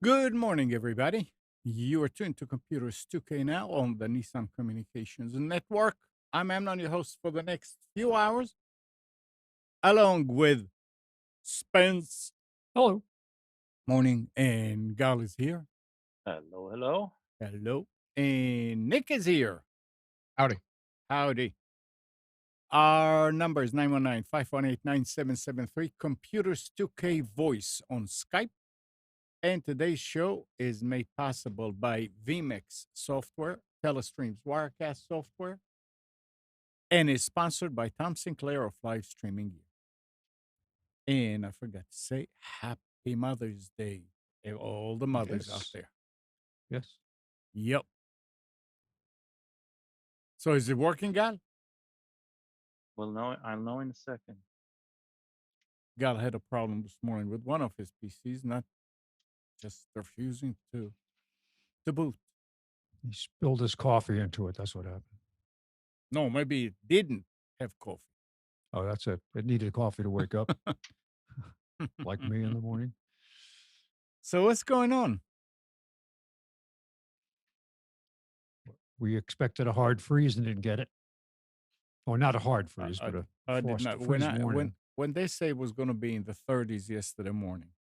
Good morning, everybody. You are tuned to Computers 2K now on the Nissan Communications Network. I'm Amnon, your host for the next few hours, along with Spence. Hello. Morning, and Gal is here. Hello, hello. Hello. And Nick is here. Howdy. Howdy. Our number is 919-518-9773, Computers 2K Voice on Skype. And today's show is made possible by vMix Software, Telestream's Wirecast software, and is sponsored by Tom Sinclair of Live Streaming Gear. And I forgot to say, Happy Mother's Day to all the mothers out there. Yes. Yep. So is it working, Gal? Well, no, I'll know in a second. Gal had a problem this morning with one of his PCs, not just refusing to boot. He spilled his coffee into it. That's what happened. No, maybe it didn't have coffee. Oh, that's it. It needed coffee to wake up, like me in the morning. So what's going on? We expected a hard freeze and didn't get it. Or not a hard freeze, but a frost freeze warning. When they say it was going to be in the 30s yesterday morning,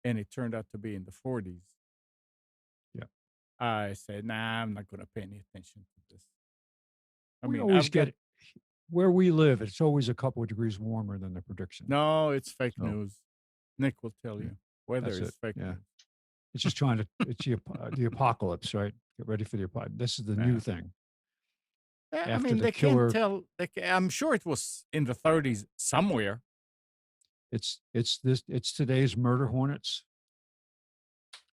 and it turned out to be in the 40s. Yeah. I said, nah, I'm not going to pay any attention to this. We always get where we live, it's always a couple of degrees warmer than the prediction. No, it's fake news. Nick will tell you. Weather is fake news. It's just trying to, it's the apocalypse, right? Get ready for the apocalypse. This is the new thing. I mean, they can't tell. I'm sure it was in the 30s somewhere. It's today's murder hornets.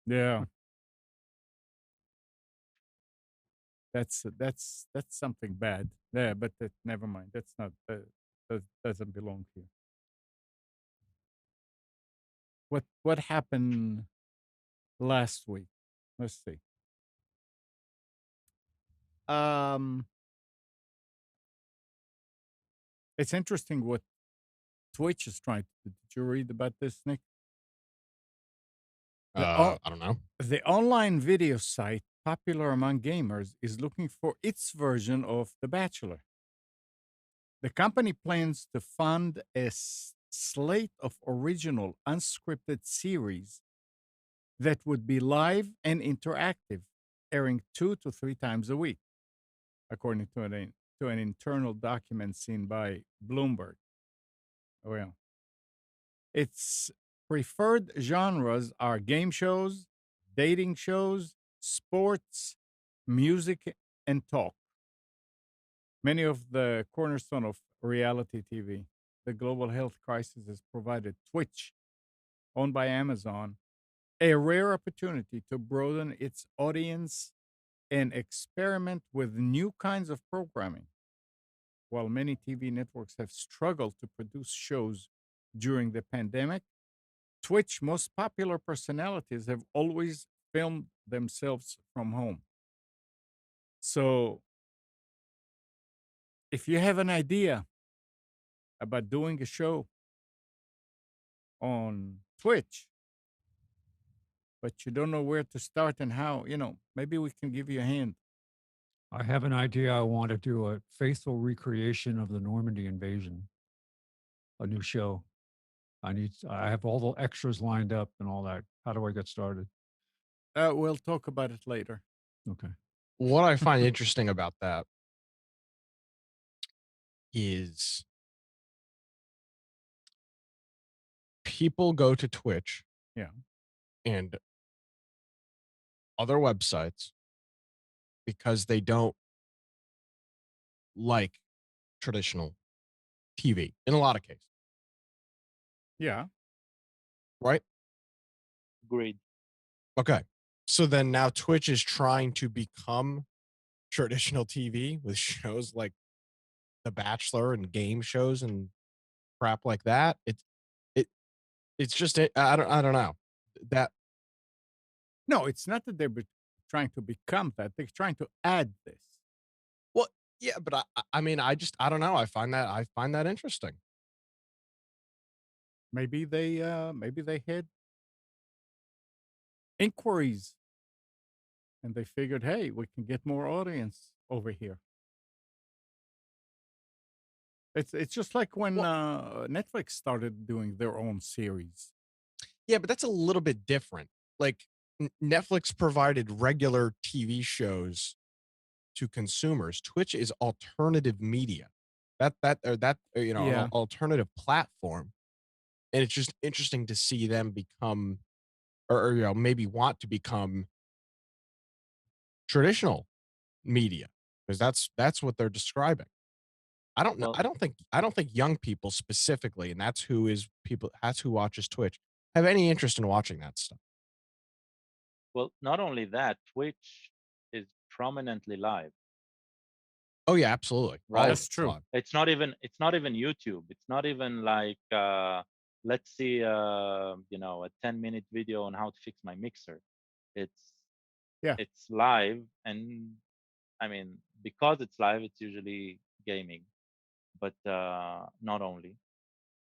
Yeah. That's something bad. Yeah, but never mind. That's not that doesn't belong here. What happened last week? Let's see. It's interesting what Twitch is trying to do. Did you read about this, Nick? I don't know. The online video site popular among gamers is looking for its version of The Bachelor. The company plans to fund a slate of original unscripted series that would be live and interactive, airing 2 to 3 times a week, according to an internal document seen by Bloomberg. Well, its preferred genres are game shows, dating shows, sports, music, and talk. Many of the cornerstone of reality TV. The global health crisis has provided Twitch, owned by Amazon, a rare opportunity to broaden its audience and experiment with new kinds of programming. While many TV networks have struggled to produce shows during the pandemic, Twitch's most popular personalities have always filmed themselves from home. So, if you have an idea about doing a show on Twitch, but you don't know where to start and how, maybe we can give you a hand. I have an idea. I want to do a faithful recreation of the Normandy invasion, a new show. I have all the extras lined up and all that. How do I get started? We'll talk about it later. Okay. What I find interesting about that is people go to Twitch Yeah. and other websites because they don't like traditional TV in a lot of cases, Yeah. right? Agreed. Okay. So then now Twitch is trying to become traditional TV with shows like The Bachelor and game shows and crap like that. It it's just I don't know. That No, it's not that they're trying to become that. They're trying to add this. well, yeah, but I mean I don't know. I find that interesting. Maybe they had inquiries and they figured, hey, we can get more audience over here. It's just like when Well, Netflix started doing their own series. yeah, but that's a little bit different. Like Netflix provided regular TV shows to consumers. Twitch is alternative media. An Yeah. alternative platform, and it's just interesting to see them become, or maybe want to become traditional media because that's what they're describing. I don't know. Well, I don't think young people specifically, and that's who watches Twitch, have any interest in watching that stuff. not only that, Twitch is prominently live, Oh yeah, absolutely. All right? of That's it's true. live. It's not even YouTube. It's not even like let's see a 10-minute video on how to fix my mixer. It's Yeah. it's live, and I mean, because it's live, it's usually gaming, but not only.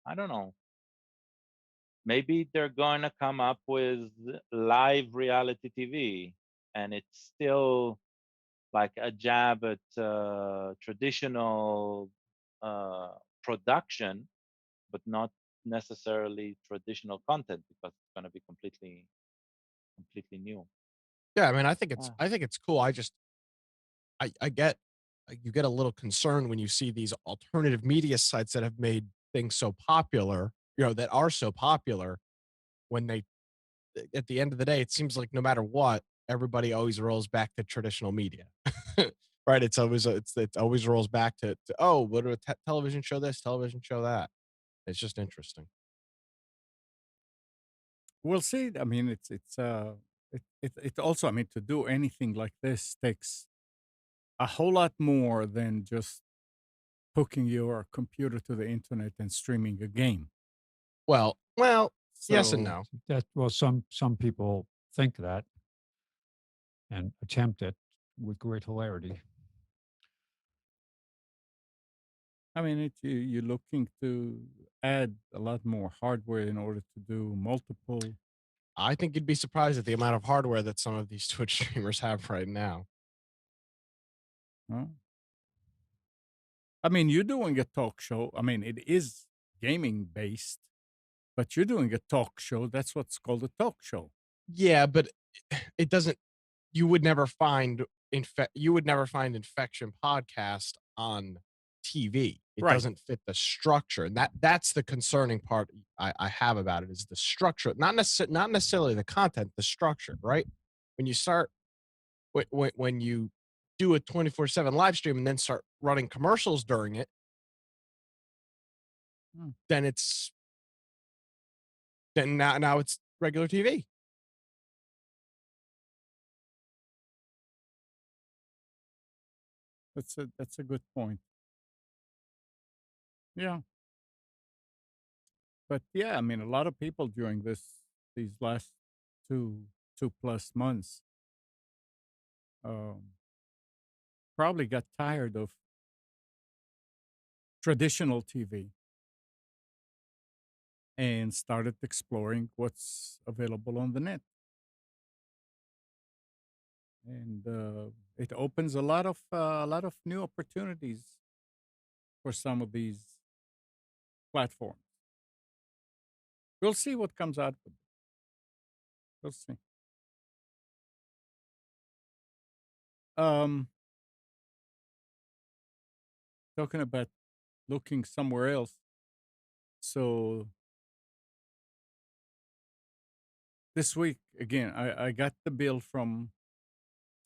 I don't know. Maybe they're going to come up with live reality TV, and it's still like a jab at traditional uh, production, but not necessarily traditional content because it's going to be completely new. Yeah, I mean, I think it's Ah, I think it's cool. I get you get a little concerned when you see these alternative media sites that have made things so popular, that are so popular when they at the end of the day, it seems like no matter what, everybody always rolls back to traditional media. Right? It always rolls back to oh, what do a television show this, television show that. It's just interesting. We'll see. I mean, it also, I mean, to do anything like this takes a whole lot more than just hooking your computer to the internet and streaming a game. Well, yes and So, no. That well, some people think that and attempt it with great hilarity. I mean, you're looking to add a lot more hardware in order to do multiple. I think you'd be surprised at the amount of hardware that some of these Twitch streamers have right now. Huh? I mean, you're doing a talk show. I mean, it is gaming based, but you're doing a talk show. That's what's called a talk show. Yeah, but it doesn't you would never find Infection Podcast on TV. It Right. doesn't fit the structure, and that's the concerning part I have about it is the structure, not necessarily the content, the structure, right? When you start when you do a 24/7 live stream and then start running commercials during it, Hmm. then now it's regular TV. That's a good point. Yeah. But yeah, I mean, a lot of people during these last two plus months um, probably got tired of traditional TV and started exploring what's available on the net, and it opens a lot of new opportunities for some of these platforms. We'll see what comes out of it. We'll see. Um, Talking about looking somewhere else. So this week again, I got the bill from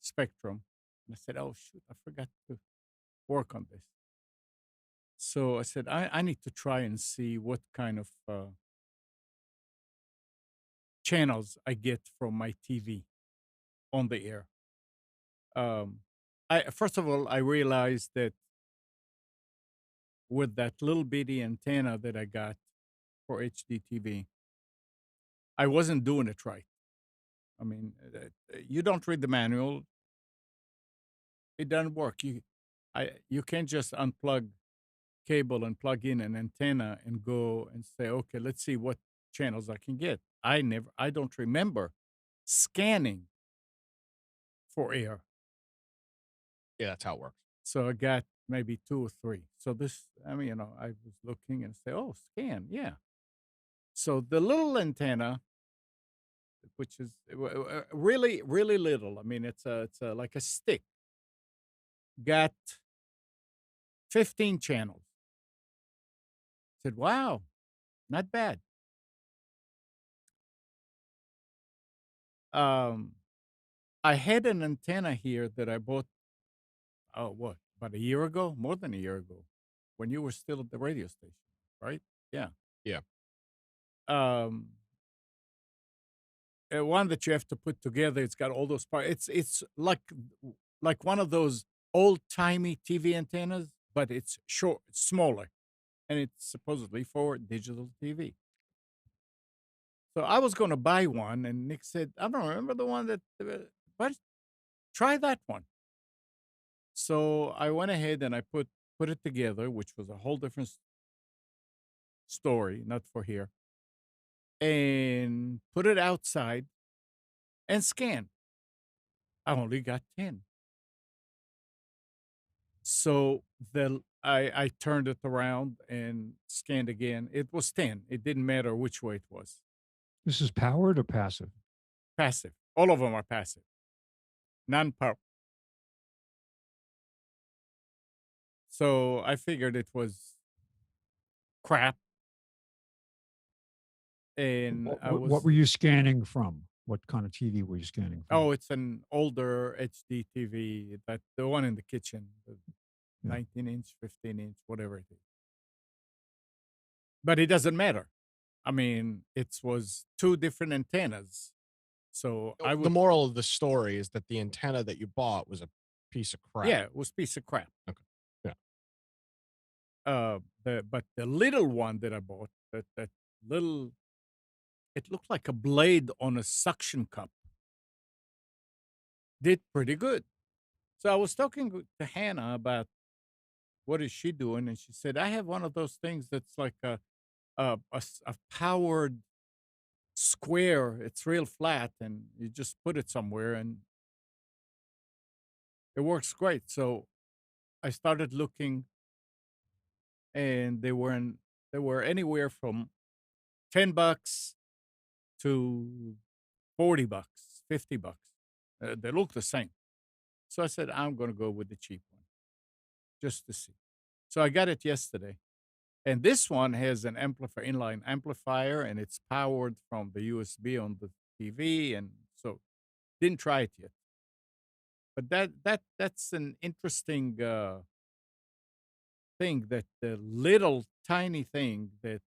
Spectrum, and I said, "Oh shoot, I forgot to work on this." So I said, I need to try and see what kind of channels I get from my TV on the air. I first of all, I realized that with that little bitty antenna that I got for HD TV, I wasn't doing it right. I mean, you don't read the manual; it doesn't work. You can't just unplug cable and plug in an antenna and go and say, okay, let's see what channels I can get. I don't remember scanning for air. Yeah, that's how it works. So I got maybe two or three. So this, I mean, I was looking and say, oh, scan, yeah. So the little antenna, which is really, really little. I mean, it's like a stick. Got 15 channels. Said, wow, not bad. Um, I had an antenna here that I bought. Oh, what? About a year ago? More than a year ago, when you were still at the radio station, right? Yeah. Yeah. Um, one that you have to put together. It's got all those parts. It's like one of those old timey TV antennas, but it's short, it's smaller, and it's supposedly for digital TV. So I was going to buy one, and Nick said, "I don't remember the one that, but try that one." So I went ahead and I put it together, which was a whole different story, not for here, and put it outside and scan. I only got 10. So I turned it around and scanned again. It was 10. It didn't matter which way it was. This is powered or passive? Passive. All of them are passive. Non-power. So I figured it was crap. And I What was, were you scanning from? What kind of TV were you scanning from? oh, it's an older HD TV, that the one in the kitchen, the Yeah. 19-inch, 15-inch, whatever it is. But it doesn't matter. I mean, it was two different antennas. So I The would, moral of the story is that the antenna that you bought was a piece of crap. yeah, it was a piece of crap. Okay. Yeah. But the little one that I bought, that little, it looked like a blade on a suction cup. Did pretty good. So I was talking to Hannah about what is she doing, and she said, I have one of those things that's like a powered square. It's real flat, and you just put it somewhere, and it works great. So I started looking, and they were anywhere from $10 to $40, $50. They look the same. So I said, I'm going to go with the cheap one just to see. So I got it yesterday. And this one has an amplifier, inline amplifier, and it's powered from the USB on the TV. And so didn't try it yet. But that's an interesting thing, that the little tiny thing that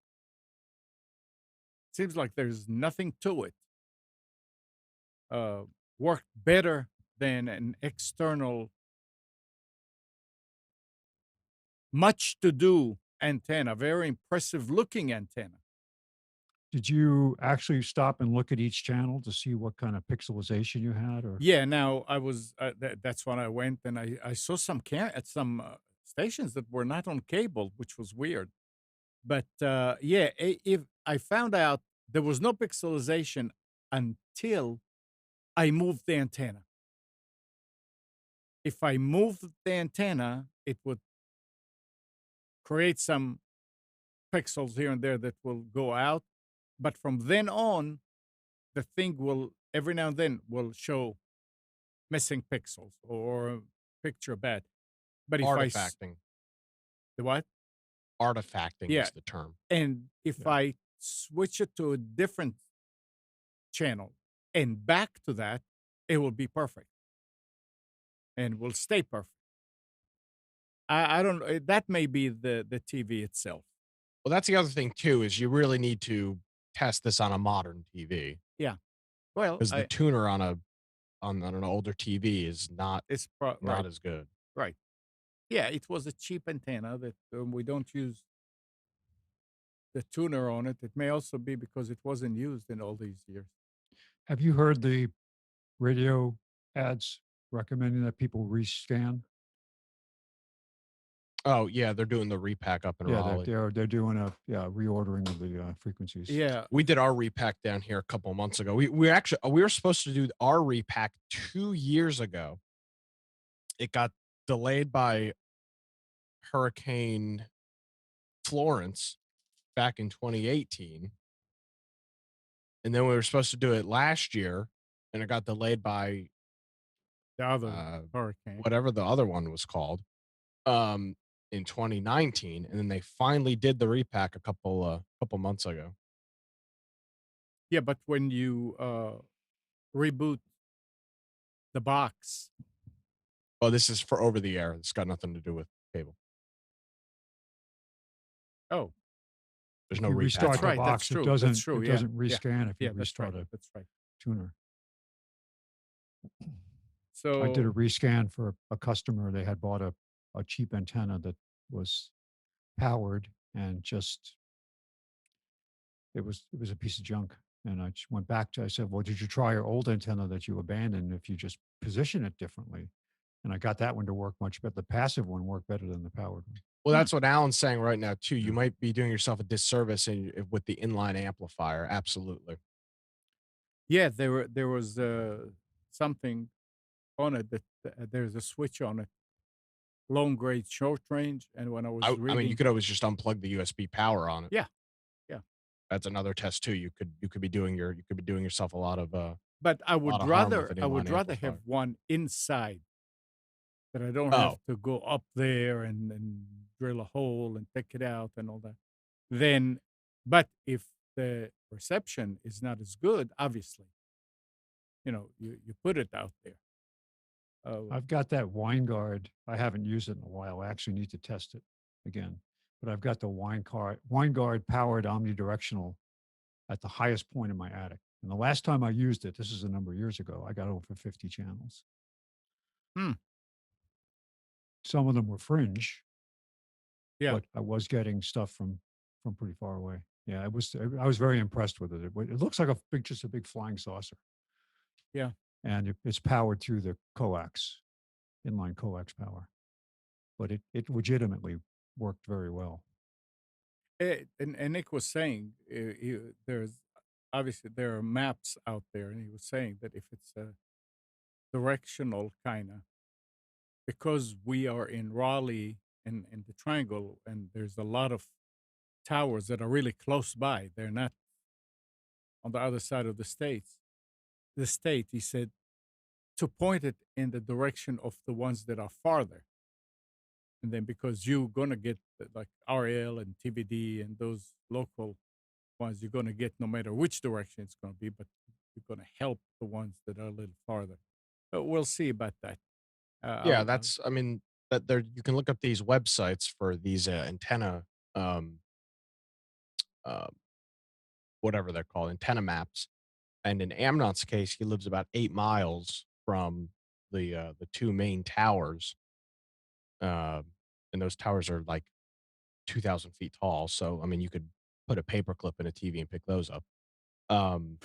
seems like there's nothing to it worked better than an external, much to do antenna, very impressive looking antenna. Did you actually stop and look at each channel to see what kind of pixelization you had? Or Yeah, now I was, that's when I went and I saw some at some stations that were not on cable, which was weird. But yeah, if I found out there was no pixelization until I moved the antenna. If I moved the antenna, it would create some pixels here and there that will go out. But from then on, the thing will every now and then will show missing pixels or a picture bad. But if Artifacting. The what? Artifacting Yeah. is the term. And if Yeah. I switch it to a different channel and back to that, it will be perfect and will stay perfect. I don't know. That may be the TV itself. Well, that's the other thing too, is you really need to test this on a modern TV Yeah. Well, because the tuner on an older TV is not it's not right, as good. right. Yeah, it was a cheap antenna that we don't use the tuner on it. It may also be because it wasn't used in all these years. Have you heard the radio ads recommending that people rescan? Oh, yeah, they're doing the repack up in Yeah, Raleigh. they're doing a reordering of the frequencies. Yeah, We did our repack down here a couple of months ago. We actually we were supposed to do our repack 2 years ago. It got delayed by Hurricane Florence back in 2018. And then we were supposed to do it last year, and it got delayed by the other hurricane. whatever the other one was called, in 2019, and then they finally did the repack a couple months ago. Yeah, but when you reboot the box, Oh, this is for over the air. It's got nothing to do with cable. oh, There's If no you repack. restart that's the right. That's box, true. it That's doesn't true. it Yeah, doesn't yeah, rescan if you yeah. That's right. restart a That's right. tuner. I So did a rescan for a customer. They had bought a cheap antenna that was powered and just it was a piece of junk. And I just went back to I said, well, did you try your old antenna that you abandoned if you just position it differently? And I got that one to work much better. The passive one worked better than the powered one. Well, that's what Alan's saying right now too. You Yeah. might be doing yourself a disservice with the inline amplifier. Absolutely. yeah, there was something on it that there's a switch on it, long range, short range, and when I was I mean, you reading, could always just unplug the USB power on it. yeah, yeah. That's another test too. You could be doing yourself a lot of But I lot would of harm with rather an I would inline rather have amplifier. one inside that I don't have Oh, to go up there and drill a hole and take it out and all that. Then, but if the reception is not as good, obviously, you put it out there. I've got that wine guard. I haven't used it in a while. I actually need to test it again. But I've got the wine guard powered omnidirectional at the highest point in my attic. And the last time I used it, this is a number of years ago, I got over 50 channels. Hmm. Some of them were fringe, Yeah, but I was getting stuff from pretty far away. Yeah, I was very impressed with it. It looks like just a big flying saucer. yeah. And it's powered through the coax, inline coax power. But it legitimately worked very well. And Nick was saying there's obviously there are maps out there, and he was saying that if it's a directional kind of, because we are in Raleigh and in the Triangle, and there's a lot of towers that are really close by. They're not on the other side of the states. The state, he said, to point it in the direction of the ones that are farther. And then because you're gonna get like RL and TVD and those local ones, you're gonna get no matter which direction it's gonna be, but you're gonna help the ones that are a little farther. But we'll see about that. yeah. That's I mean that there you can look up these websites for these antenna um uh whatever they're called, antenna maps. And in Amnon's case, he lives about 8 miles from the two main towers. Uh, and those towers are like 2,000 feet tall. So I mean, you could put a paperclip in a TV and pick those up. Um,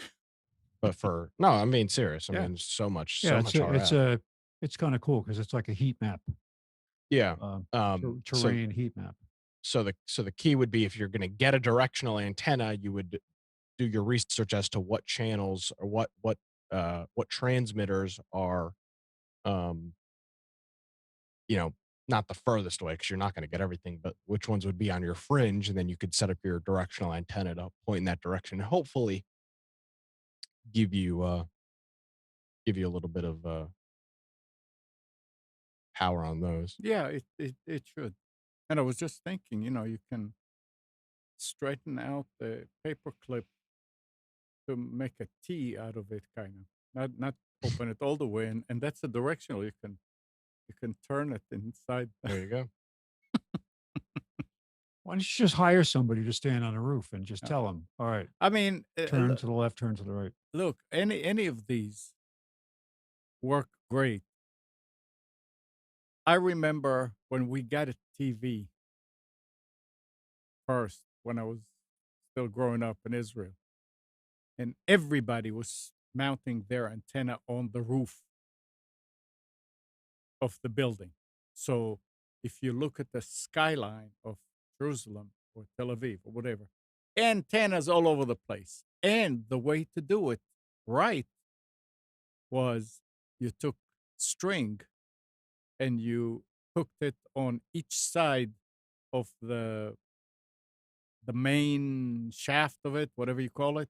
but for no, I'm being serious. I Yeah. mean, Yeah, so much RF. it's kind of cool because it's like a heat map, Yeah. So terrain heat map. so the key would be if you're going to get a directional antenna, you would do your research as to what channels or what transmitters are um you know not the furthest away because you're not going to get everything, but which ones would be on your fringe, and then you could set up your directional antenna to point in that direction and hopefully give you a little bit of power on those. Yeah, it should. And I was just thinking, you can straighten out the paperclip to make a T out of it, kind of. Not open it all the way, and that's a directional. You can turn it inside. There you go. Why don't you just hire somebody to stand on the roof and just Yeah. tell them, all right, I mean, turn to the left, turn to the right. look, any of these work great. I remember when we got a TV first, when I was still growing up in Israel, and everybody was mounting their antenna on the roof of the building. So if you look at the skyline of Jerusalem or Tel Aviv or whatever, antennas all over the place. And the way to do it right was you took string and you hooked it on each side of the main shaft of it, whatever you call it,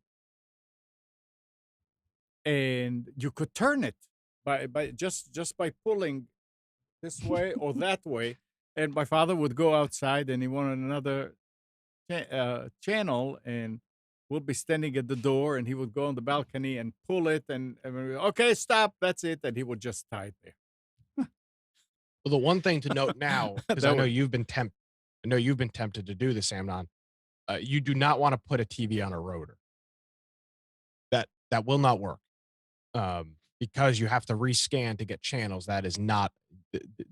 and you could turn it by just by pulling this way or that way. And my father would go outside and he wanted another channel, and we'll be standing at the door, and he would go on the balcony and pull it, and we'd go, okay, stop, that's it, and he would just tie it there. Well, the one thing to note now, because That I know was- you've been tempted to do this, Amnon. You do not want to put a TV on a rotor. That will not work. Because you have to rescan to get channels. That is not.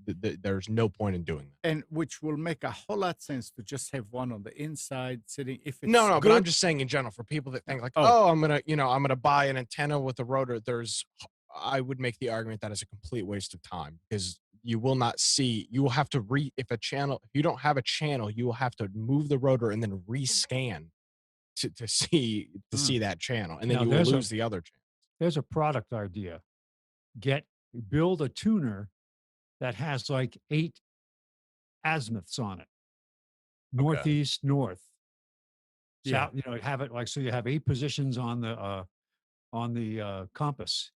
There's no point in doing that. And which will make a whole lot sense to just have one on the inside sitting. If it's No, good, but I'm just saying in general for people that think like, Oh. I'm gonna buy an antenna with a rotor. I would make the argument that is a complete waste of time because you will not see. You will have to if you don't have a channel, you will have to move the rotor and then rescan to see that channel, and then Now, you will lose the other channel. There's a product idea. Build a tuner that has like 8 azimuths on it. Northeast, north. Yeah. South, have it like so you have 8 positions on the compass.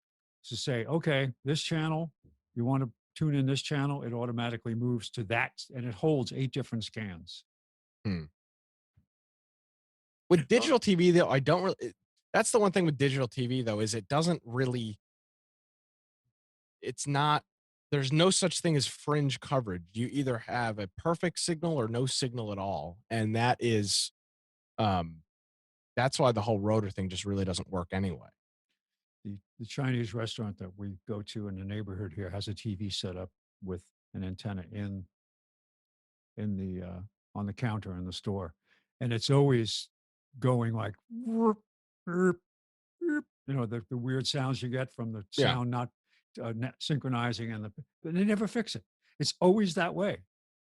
So say, okay, this channel, you want to tune in this channel, it automatically moves to that, and it holds 8 different scans. With digital TV, though, I don't really. That's the one thing with digital TV, though, is it doesn't really. It's not. There's no such thing as fringe coverage. You either have a perfect signal or no signal at all, and that's why the whole rotor thing just really doesn't work anyway. The Chinese restaurant that we go to in the neighborhood here has a TV set up with an antenna in the on the counter in the store, and it's always going like "Whoop, whoop, whoop," the weird sounds you get from the Yeah. sound not synchronizing, but they never fix it. It's always that way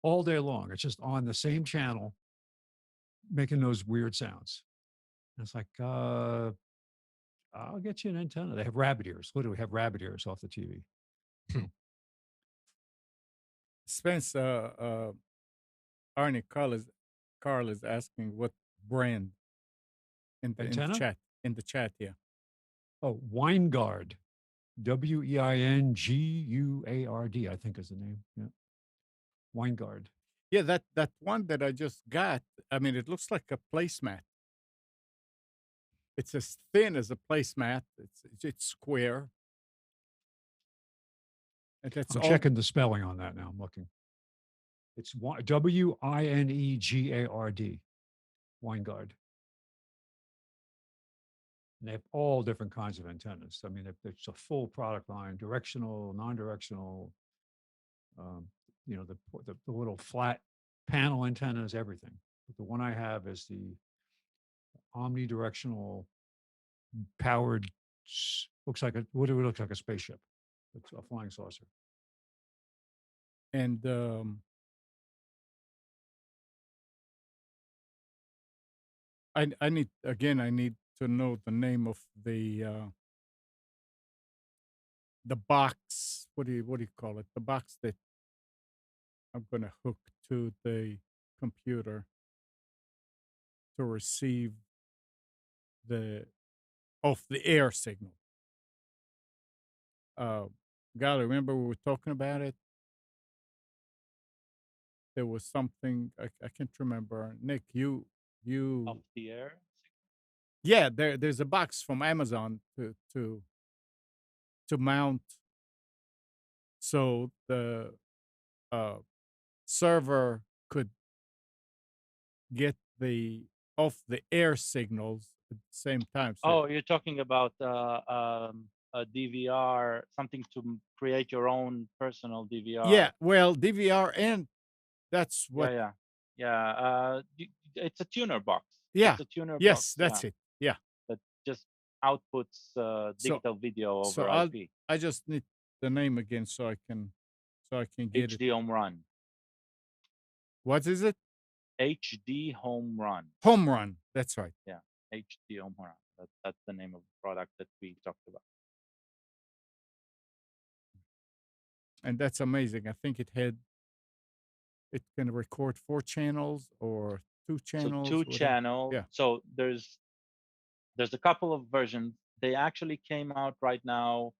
all day long. It's just on the same channel making those weird sounds. And it's like, I'll get you an antenna. They have rabbit ears, literally have rabbit ears off the TV. Spence, Arnie Carl is asking what brand in the Antenna? chat. In the chat, yeah. Oh, Wineguard. Winguard, I think is the name. Yeah. Wineguard. Yeah, that one that I just got, I mean, it looks like a placemat. It's as thin as a placemat. It's square. And that's I'm all. checking the spelling on that now. I'm looking. It's Winegard. Wineguard. And they have all different kinds of antennas. I mean, it's a full product line: directional, non-directional. The little flat panel antennas, everything. But the one I have is the omnidirectional powered. Looks like what it would look like a spaceship. It's a flying saucer. And I need to know the name of the box. What do you call it? The box that I'm going to hook to the computer to receive the air signal. Gal, remember we were talking about it? There was something I can't remember. Nick, you Off the air. Yeah, there's a box from Amazon to mount, so the uh, server could get the off the air signals at the same time. So Oh, you're talking about a DVR, something to create your own personal yeah, DVR. well, DVR, and that's Yeah, what. yeah, yeah. It's a tuner box. Yeah, It's a tuner box. yes, Yeah, that's it. Yeah. that just outputs So digital video so over I'll IP. I just need the name again so I can get it. HD home run. What is it? HD home run. Home Run. That's right. Yeah, HD home run. That's the name of the product that we talked about. And that's amazing. I think it can record 4 channels or two So channels, two whatever. channel. Yeah. So there's a couple of versions. They actually came out right now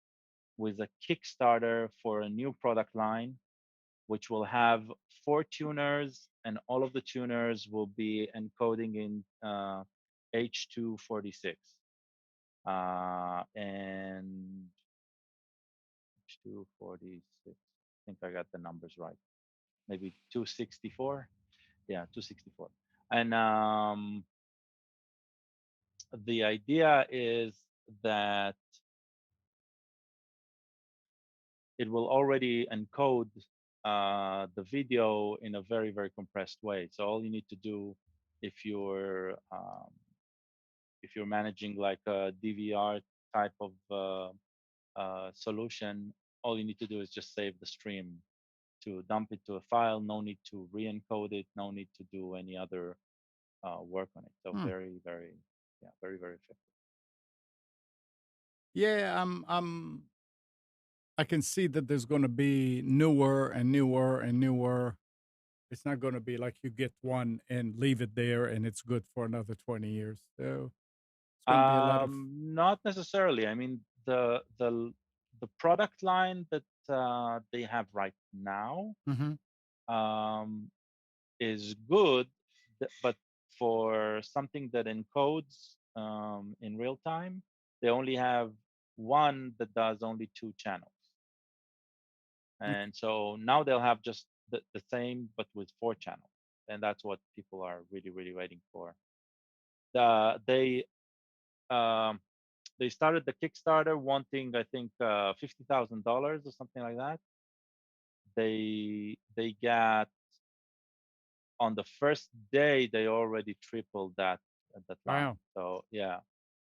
with a Kickstarter for a new product line, which will have 4 tuners, and all of the tuners will be encoding in H246. And H246, I think I got the numbers right. Maybe 264. Yeah, 264. And the idea is that it will already encode the video in a very, very compressed way. So all you need to do, if you're um, if you're managing like a DVR type of solution, all you need to do is just save the stream to dump it to a file. No need to re-encode it. No need to do any other work on it. So Hmm. very, very, yeah, very, very effective. Yeah, I can see that there's going to be newer and newer and newer. It's not going to be like you get one and leave it there and it's good for another 20 years. So it's going to be a lot of. Not necessarily. I mean, the product line that they have right now Mhm. um, is good, but for something that encodes in real time, they only have one that does only 2 channels. And so now they'll have just the same, but with 4 channels. And that's what people are really, really waiting for. They um, they started the Kickstarter wanting, I think, $50,000 or something like that. They got, on the first day they already tripled that line. Wow. So yeah,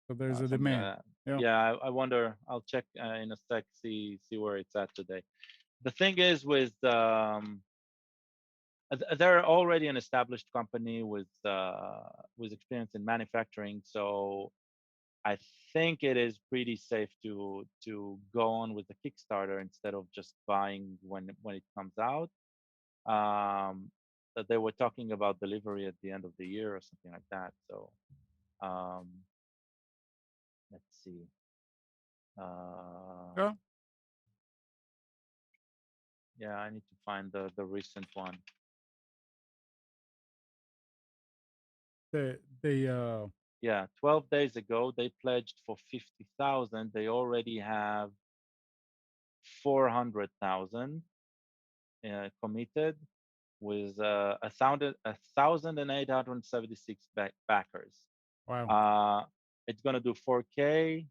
So there's a something like demand. that. Yeah. Yeah, I wonder. I'll check in a sec, see where it's at today. The thing is they're already an established company with experience in manufacturing, so I think it is pretty safe to go on with the Kickstarter instead of just buying when it comes out. That they were talking about delivery at the end of the year or something like that. So um, let's see. Uh, Yeah. yeah, I need to find the recent one. The Yeah, 12 days ago they pledged for 50,000. They already have 400,000 committed, with 1,876 backers. wow. It's going to do 4K,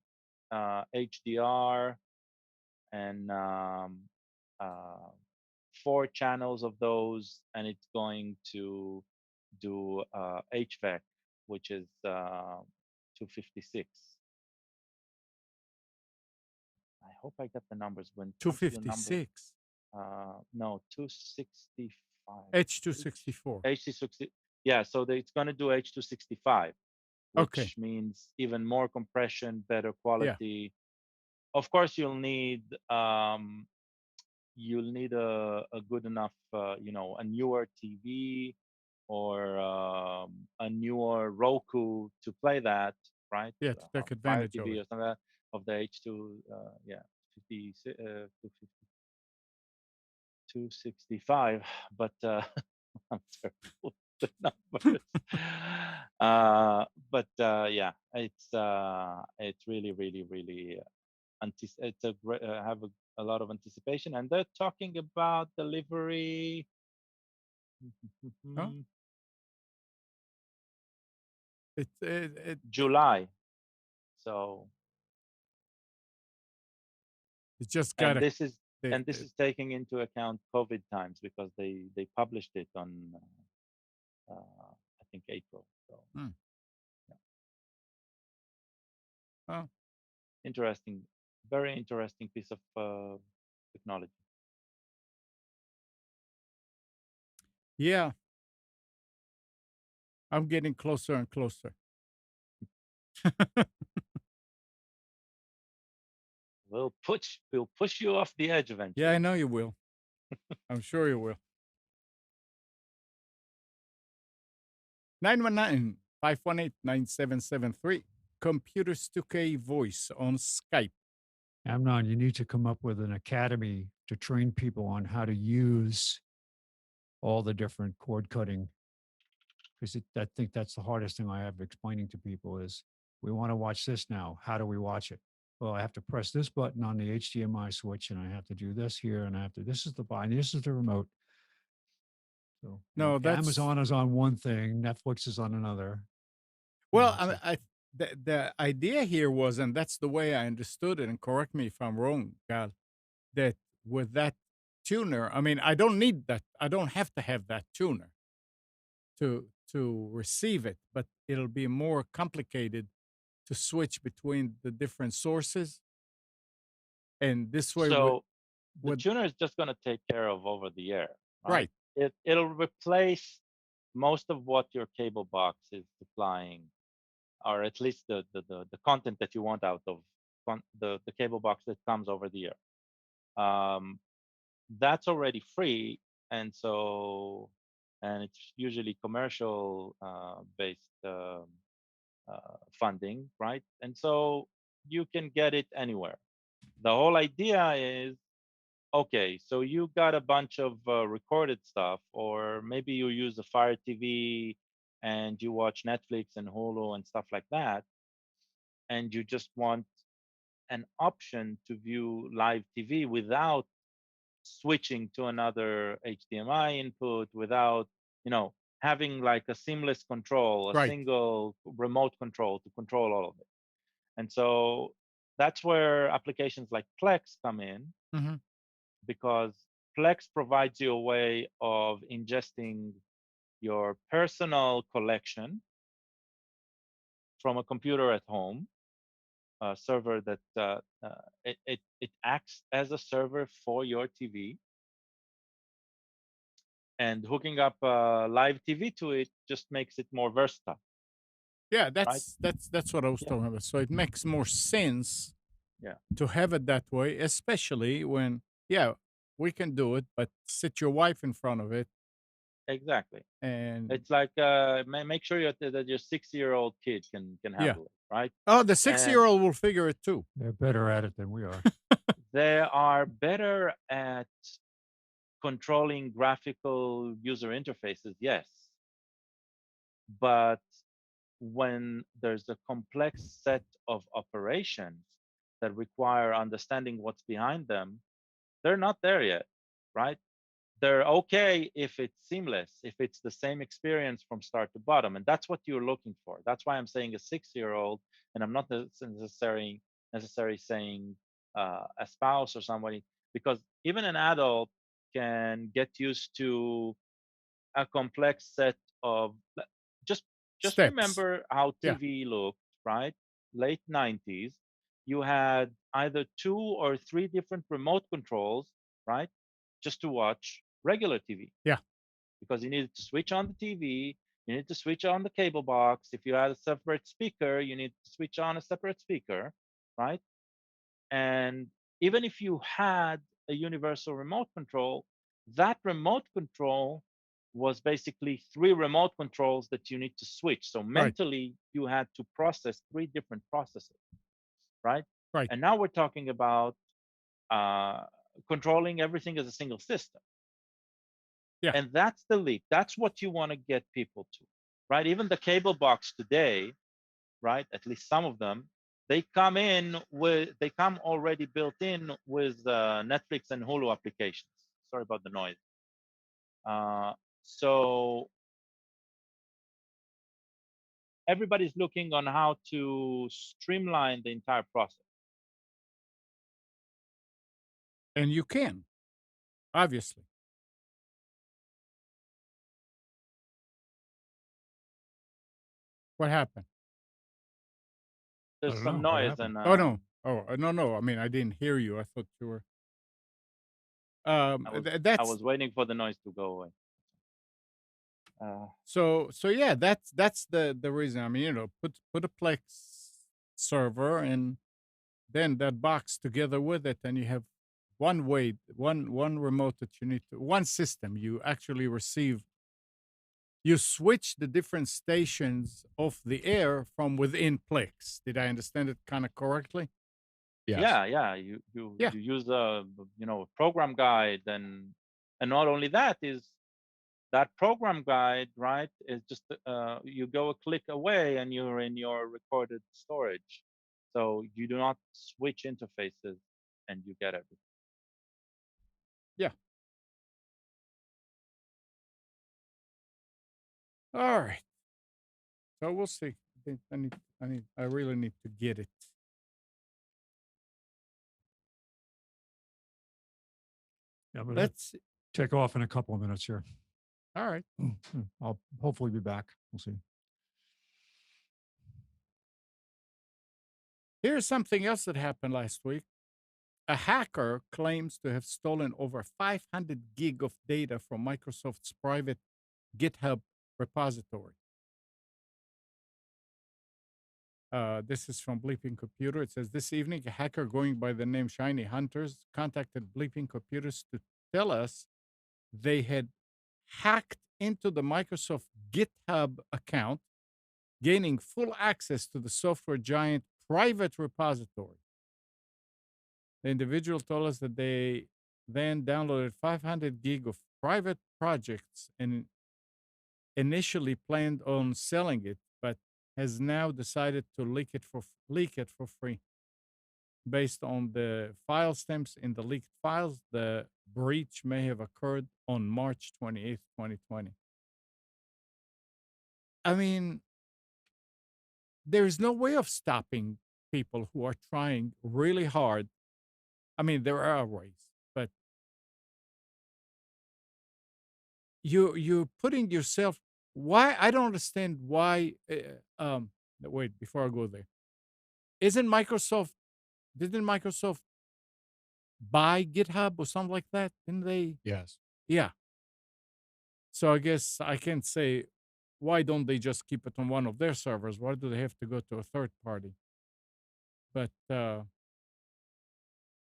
HDR, and 4 channels of those, and it's going to do HVAC, which is 256. I hope I get the numbers. When it comes to the numbers, 256. no, 265. H264. H260. Yeah, so it's going to do H265, Okay. which means even more compression, better Yeah. quality. Of course, you'll need a good enough, a newer TV or a newer Roku to play that, right? Yeah, to take Fire advantage of TV it. or something like that, of the H2, yeah, 50, 265. But I'm terrible with the numbers. But yeah, it's really, really, really it's a great, have a lot of anticipation, and they're talking about delivery. Oh, it July. So, just and gotta. this is and this is taking into account COVID times, because they published it on I think April. So Hmm. yeah. Oh, Interesting, very interesting piece of technology. yeah. I'm getting closer and closer. We'll push you off the edge Yeah, eventually. I know you will. I'm sure you will. 919-518-9773. Computers 2K voice on Skype. Amnon, you need to come up with an academy to train people on how to use all the different cord cutting, because I think that's the hardest thing I have explaining to people is we want to watch this now. How do we watch it? Well, I have to press this button on the HDMI switch, and I have to do this here, and I have to. This is the button. This is the remote. So No, that's Amazon is on one thing, Netflix is on another. well. So The idea here was, and that's the way I understood it. And correct me if I'm wrong, Gal. That with that tuner, I mean, I don't need that. I don't have to have that tuner to receive it, but it'll be more complicated to switch between the different sources. And this way, So the with tuner is just going to take care of over the air, right? right, It'll replace most of what your cable box is supplying, or at least the content that you want out of the cable box that comes over the air. That's already free, and it's usually commercial based funding, right? And so you can get it anywhere. The whole idea is, okay, so you got a bunch of recorded stuff, or maybe you use a Fire TV and you watch Netflix and Hulu and stuff like that, and you just want an option to view live TV without switching to another HDMI input, without, having like a seamless control, a right. single remote control to control all of it. And so that's where applications like Plex come in, Mm-hmm. because Plex provides you a way of ingesting your personal collection from a computer at home, a server that it acts as a server for your TV, and hooking up live TV to it just makes it more versatile, Yeah, right? that's what I was Yeah, talking about. So it makes more sense yeah, to have it that way, especially when, yeah, we can do it, but sit your wife in front of it exactly. and It's like make sure that your 6-year-old kid can yeah. handle it, right? Oh, the And 6-year-old will figure it too. they're better at it than we are. they are better at controlling graphical user interfaces, yes, but when there's a complex set of operations that require understanding what's behind them, they're not there yet, right? They're okay if it's seamless, if it's the same experience from start to bottom, and that's what you're looking for. That's why I'm saying a 6-year-old, and I'm not necessarily saying a spouse or somebody, because even an adult can get used to a complex set of just Steps. remember how Yeah. TV looked, right? Late 90s, you had either 2 or 3 different remote controls, right? Just to watch regular TV, Yeah. because you needed to switch on the TV, you need to switch on the cable box. If you had a separate speaker, you need to switch on a separate speaker, right? And even if you had a universal remote control, that remote control was basically 3 remote controls that you need to switch. So Right. mentally, you had to process 3 different processes, right? Right. And now we're talking about uh, controlling everything as a single system. Yeah. And that's the leap. That's what you want to get people to, right? Even the cable box today right? At least some of them, they come already built in with Netflix and Hulu applications. Sorry about the noise. So everybody's looking on how to streamline the entire process. And you can, obviously. What happened? There's don't some know. What noise happened? and Oh no. Oh no. I mean, I didn't hear you. I thought you were. I That's was waiting for the noise to go away. so yeah. That's the reason. I mean, you know, put a Plex server and then that box together with it, and you have one remote that you need to one system. You actually receive. You switch the different stations of the air from within Plex. Did I understand it kind of correctly? Yes. Yeah. You Yeah. use a program guide, and not only that is that program guide, right? Is just you go a click away and you're in your recorded storage, so you do not switch interfaces, and you get everything. Yeah. All right. So we'll see. I really need to get it. Yeah, but Let's. take off in a couple of minutes here. All right. I'll hopefully be back. We'll see. Here's something else that happened last week. A hacker claims to have stolen over 500 gig of data from Microsoft's private GitHub repository. This is from Bleeping Computer. It says this evening, a hacker going by the name Shiny Hunters contacted Bleeping Computers to tell us they had hacked into the Microsoft GitHub account, gaining full access to the software giant private repository. The individual told us that they then downloaded 500 gig of private projects and initially planned on selling it, but has now decided to leak it for free. Based on the file stems in the leaked files, the breach may have occurred on March 28th, 2020. I mean, there is no way of stopping people who are trying really hard. I mean, there are ways, but you're putting yourself. Why? I don't understand why. Wait, before I go there, isn't Microsoft? Didn't Microsoft buy GitHub or something like that? Didn't they? Yes. Yeah. So I guess I can say, why don't they just keep it on one of their servers? Why do they have to go to a third party? But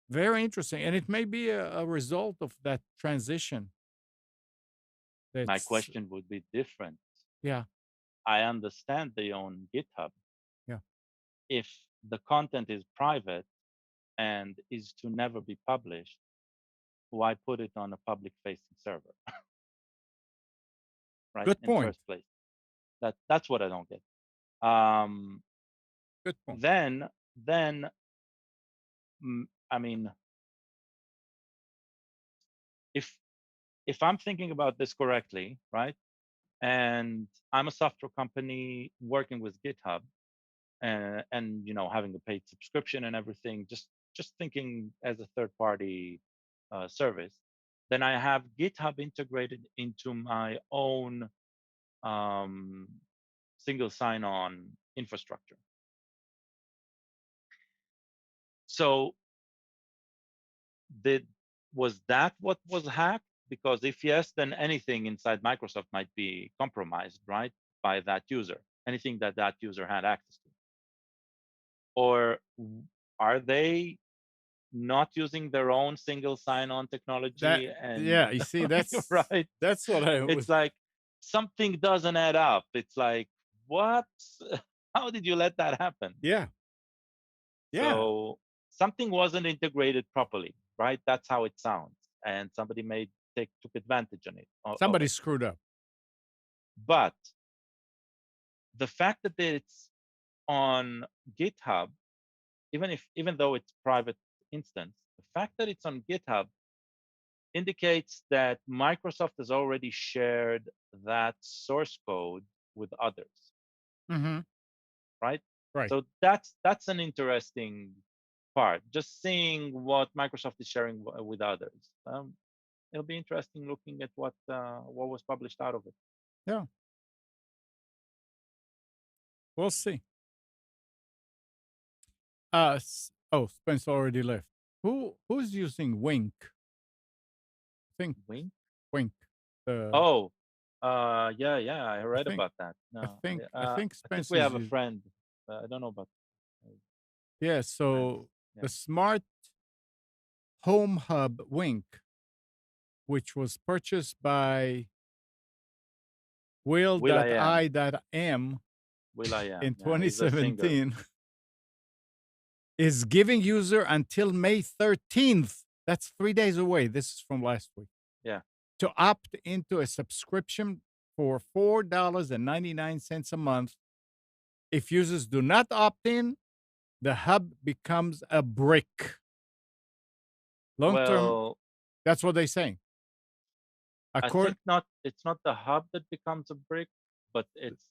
very interesting, and it may be a result of that transition. My That's question would be different. yeah, I understand they own GitHub. yeah. If the content is private and is to never be published, why put it on a public facing server? Right? Good In the point. first place. That's what I don't get. Um, Good point. then I mean, if I'm thinking about this correctly, right? And I'm a software company working with GitHub, and having a paid subscription and everything, just thinking as a third party service, then I have GitHub integrated into my own single sign-on infrastructure. So was that what was hacked? Because if yes, then anything inside Microsoft might be compromised, right, by that user, anything that user had access to. Or are they not using their own single sign-on technology? Yeah, And you see, that's right, that's what I it's was. like something doesn't add up. It's like, what? How did you let that happen? Yeah, yeah. So something wasn't integrated properly, right? That's how it sounds, and somebody took advantage on it. Of Somebody it. screwed up. But the fact that it's on GitHub, even though it's private instance, the fact that it's on GitHub indicates that Microsoft has already shared that source code with others, Mm-hmm. right? Right. So that's an interesting part. Just seeing what Microsoft is sharing with others. It'll be interesting looking at what was published out of it. Yeah. We'll see. Oh, Spence already left. Who's using Wink? Think Wink. Wink. Oh, yeah, I I read think about that. No, I think I think Spence we is have a using. friend. I don't know about Yeah. friends. So Yeah, the smart home hub Wink, which was purchased by Will I am. Will.i.m Will I am. in Yeah, he's a singer. 2017, is giving user until May 13th. That's 3 days away. This is from last week. Yeah. To opt into a subscription for $4.99 a month. If users do not opt in, the hub becomes a brick. Long term, Well, that's what they're saying. I think not. It's not the hub that becomes a brick, but it's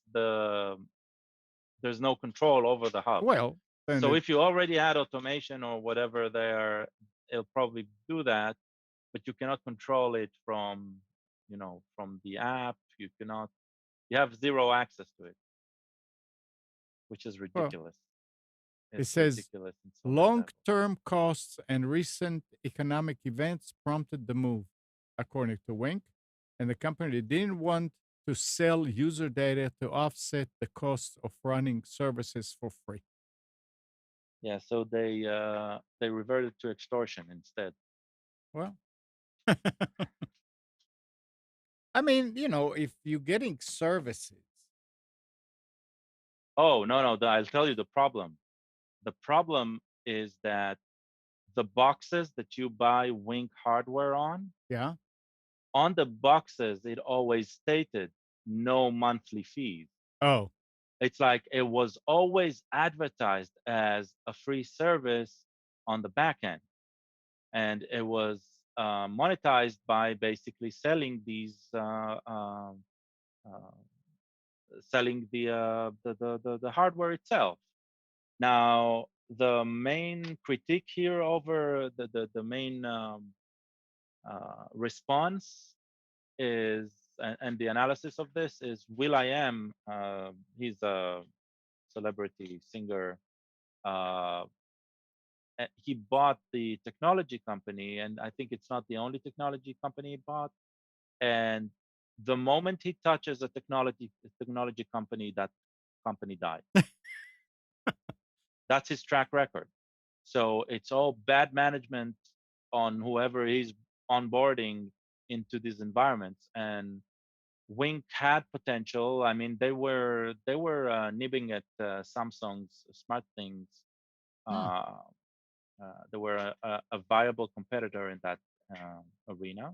there's no control over the hub. Well, then So if you already had automation or whatever there, it'll probably do that, but you cannot control it from, from the app. You have zero access to it, which is well, ridiculous. it It's says ridiculous in so many levels. long-term costs and recent economic events prompted the move, according to Wink, and the company didn't want to sell user data to offset the cost of running services for free. Yeah, so they reverted to extortion instead. Well, I mean, if you're getting services, Oh, no, I'll tell you the problem. The problem is that the boxes that you buy Wink hardware yeah. on the boxes, it always stated no monthly fees. Oh, It's like it was always advertised as a free service on the back end. And it was monetized by basically selling uh, selling the hardware itself. Now, the main critique here over the main response is, and the analysis of this is Will I Am. He's a celebrity singer. Uh, he bought the technology company, and I think it's not the only technology company he bought. And the moment he touches a technology company, that company died. That's his track record. So it's all bad management on whoever he's onboarding into these environments. And Wink had potential. I mean, they were nibbing at Samsung's smart things. hmm. Uh, they were a viable competitor in that arena.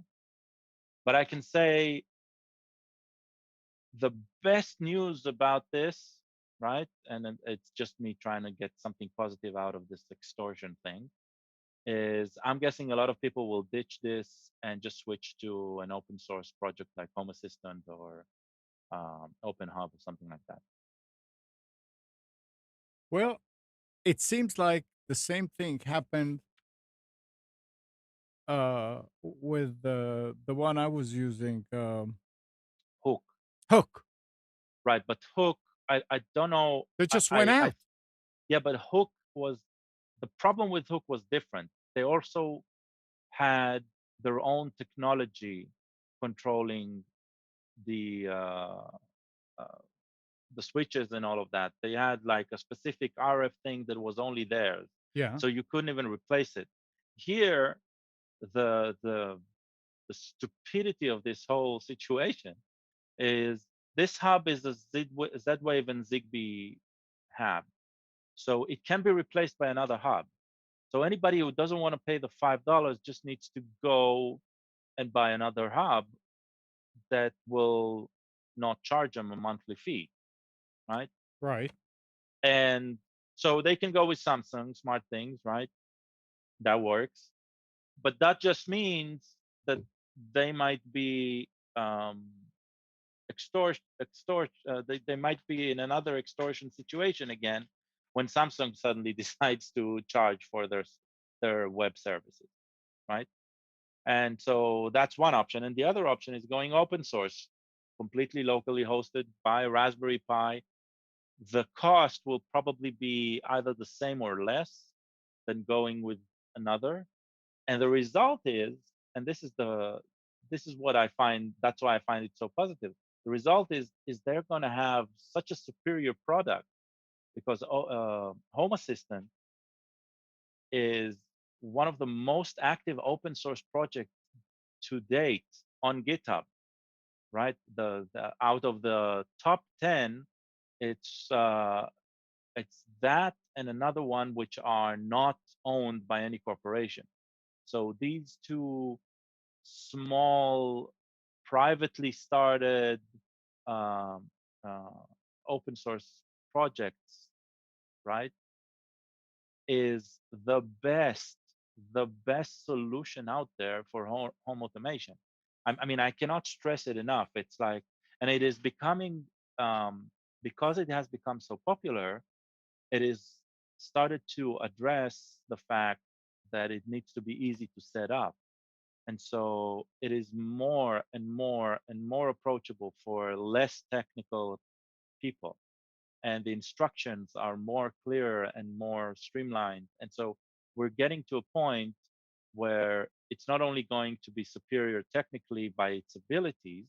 But I can say the best news about this, right? And it's just me trying to get something positive out of this extortion thing. Is I'm guessing a lot of people will ditch this and just switch to an open source project like Home Assistant or Open Hub or something like that. Well, it seems like the same thing happened with the one I was using, Hook, Hook. right? But Hook, I don't know. They just went out. Yeah, but Hook was the problem with Hook was different. They also had their own technology controlling the uh, uh, the switches and all of that. They had like a specific RF thing that was only theirs, Yeah. so you couldn't even replace it. Here, the the the stupidity of this whole situation is this hub is a Z-Wave and Zigbee hub, so it can be replaced by another hub. So anybody who doesn't want to pay the $5 just needs to go and buy another hub that will not charge them a monthly fee, right? Right. And so they can go with Samsung smart things, right? That works. But that just means that they might be um, they might be in another extortion situation again when Samsung suddenly decides to charge for their web services, right? And so that's one option. And the other option is going open source, completely locally hosted by Raspberry Pi. The cost will probably be either the same or less than going with another. And the result is, and this is what I find, that's why I find it so positive. The result is they're going to have such a superior product because Home Assistant is one of the most active open source projects to date on GitHub, right? The out of the top 10, it's it's that and another one which are not owned by any corporation. So these two small, privately started um, uh, open source projects, right, is the best solution out there for home automation. I mean, I cannot stress it enough. It's like, and it is becoming, because it has become so popular, it is started to address the fact that it needs to be easy to set up. And so it is more and more and more approachable for less technical people. And the instructions are more clear and more streamlined. And so we're getting to a point where it's not only going to be superior technically by its abilities,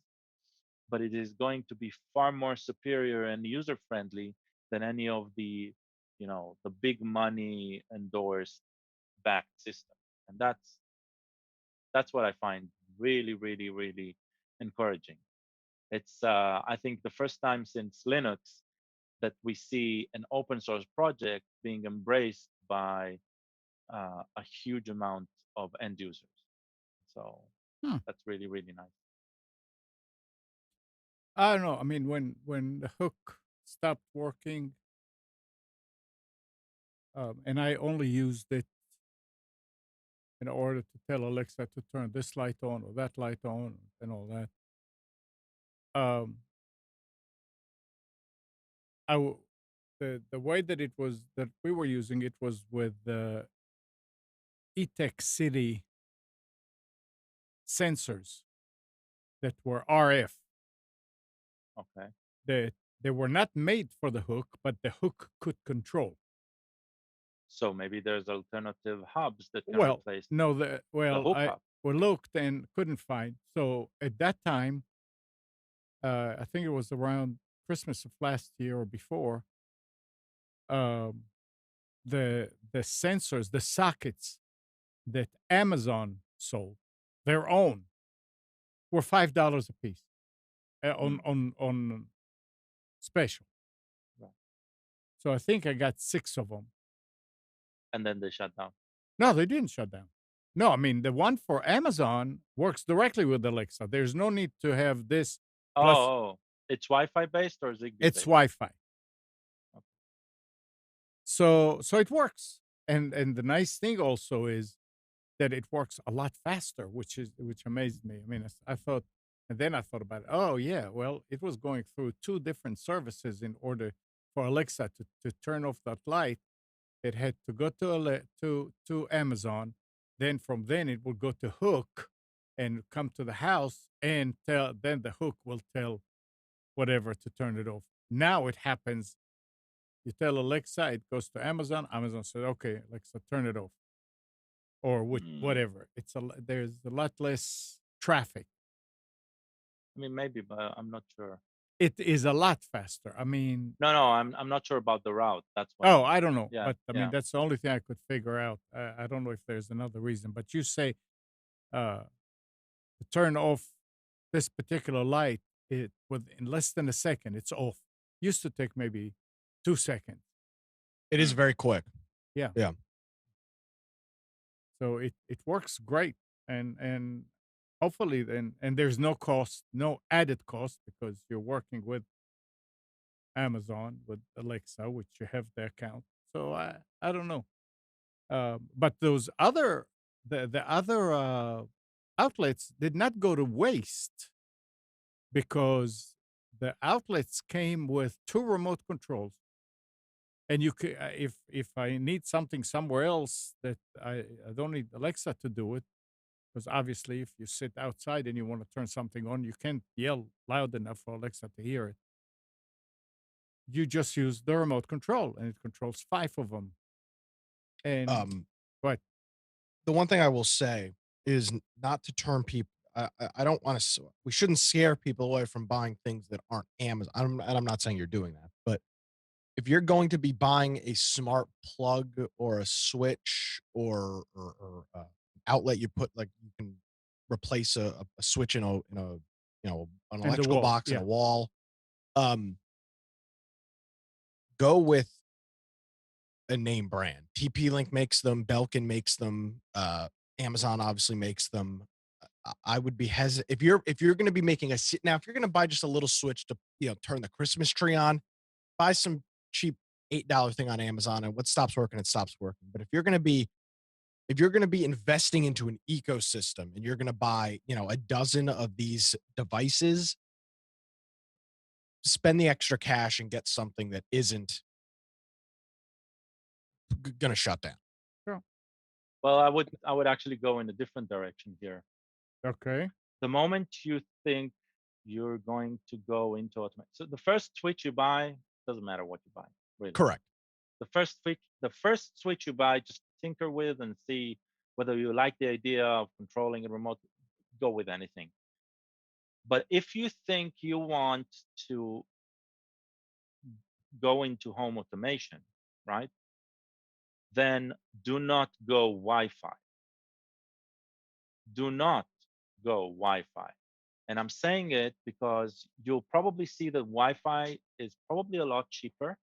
but it is going to be far more superior and user friendly than any of the, the big money endorsed backed system. And that's what I find really, really, really encouraging. It's I think the first time since Linux that we see an open source project being embraced by a huge amount of end users. So Hmm. that's really, really nice. I don't know. I mean, when the hook stopped working, and I only used it in order to tell Alexa to turn this light on or that light on and all that. Um, I w- the way that it was that we were using it was with the eTech City sensors that were RF. Okay. That they were not made for the hook, but the hook could control. So maybe there's alternative hubs that can Well, replace no, the I hookup. looked and couldn't find. So at that time, I think it was around Christmas of last year or before. Um, the sensors, the sockets that Amazon sold, their own, were $5 a piece Mm, on special. right. So I think I got 6 of them. And then they shut down. No, they didn't shut down. No, I mean, the one for Amazon works directly with Alexa. There's no need to have this Oh, plus oh, it's Wi-Fi based or Zigbee it's based? Wi-Fi. Okay. So it works. And the nice thing also is that it works a lot faster, which amazed me. I mean, I thought, and then I thought about it. Oh yeah, well, it was going through 2 different services in order for Alexa to turn off that light. It had to go to Amazon. Then from then it will go to Hook and come to the house and tell. Then the Hook will tell whatever to turn it off. Now it happens. You tell Alexa, it goes to Amazon. Amazon says, "Okay, Alexa, turn it off," or Mm, whatever. There's a lot less traffic. I mean, maybe, but I'm not sure. It is a lot faster. I mean, No, no, I'm not sure about the route. That's what oh, I'm. I don't know, Yeah, but I mean yeah. that's the only thing I could figure out. I don't know if there's another reason, but you say uh, to turn off this particular light, it with in less than a second, it's off. Used to take maybe 2 seconds. It is Mm. very quick. Yeah. Yeah. So it works great, and hopefully then and there's no cost, no added cost because you're working with Amazon with Alexa, which you have the account. So I don't know. But those other the other outlets did not go to waste because the outlets came with two remote controls, and you could if I need something somewhere else that I don't need Alexa to do it, because obviously if you sit outside and you want to turn something on, you can't yell loud enough for Alexa to hear it. You just use the remote control, and it controls five of them. And Um, what? the one thing I will say is not to turn people. I don't want to. We shouldn't scare people away from buying things that aren't Amazon. And I'm not saying you're doing that, but if you're going to be buying a smart plug or a switch or outlet, you put like you can replace a switch in a an And the electrical wall, box in yeah. a wall. Um, go with a name brand. TP Link makes them, Belkin makes them, Amazon obviously makes them. I would be hesitant if you're going to be making now if you're going to buy just a little switch to turn the Christmas tree on, buy some cheap $8 thing on Amazon, and what stops working, it stops working. But if you're going to be investing into an ecosystem and you're going to buy a dozen of these devices, spend the extra cash and get something that isn't going to shut down. Sure. Well, I would actually go in a different direction here. Okay. The moment you think you're going to go into automation, so the first switch you buy doesn't matter what you buy, really. Correct. The first switch you buy, just tinker with and see whether you like the idea of controlling a remote. Go with anything. But if you think you want to go into home automation, right? Then do not go Wi-Fi. Do not go Wi-Fi. And I'm saying it because you'll probably see that Wi-Fi is probably a lot cheaper,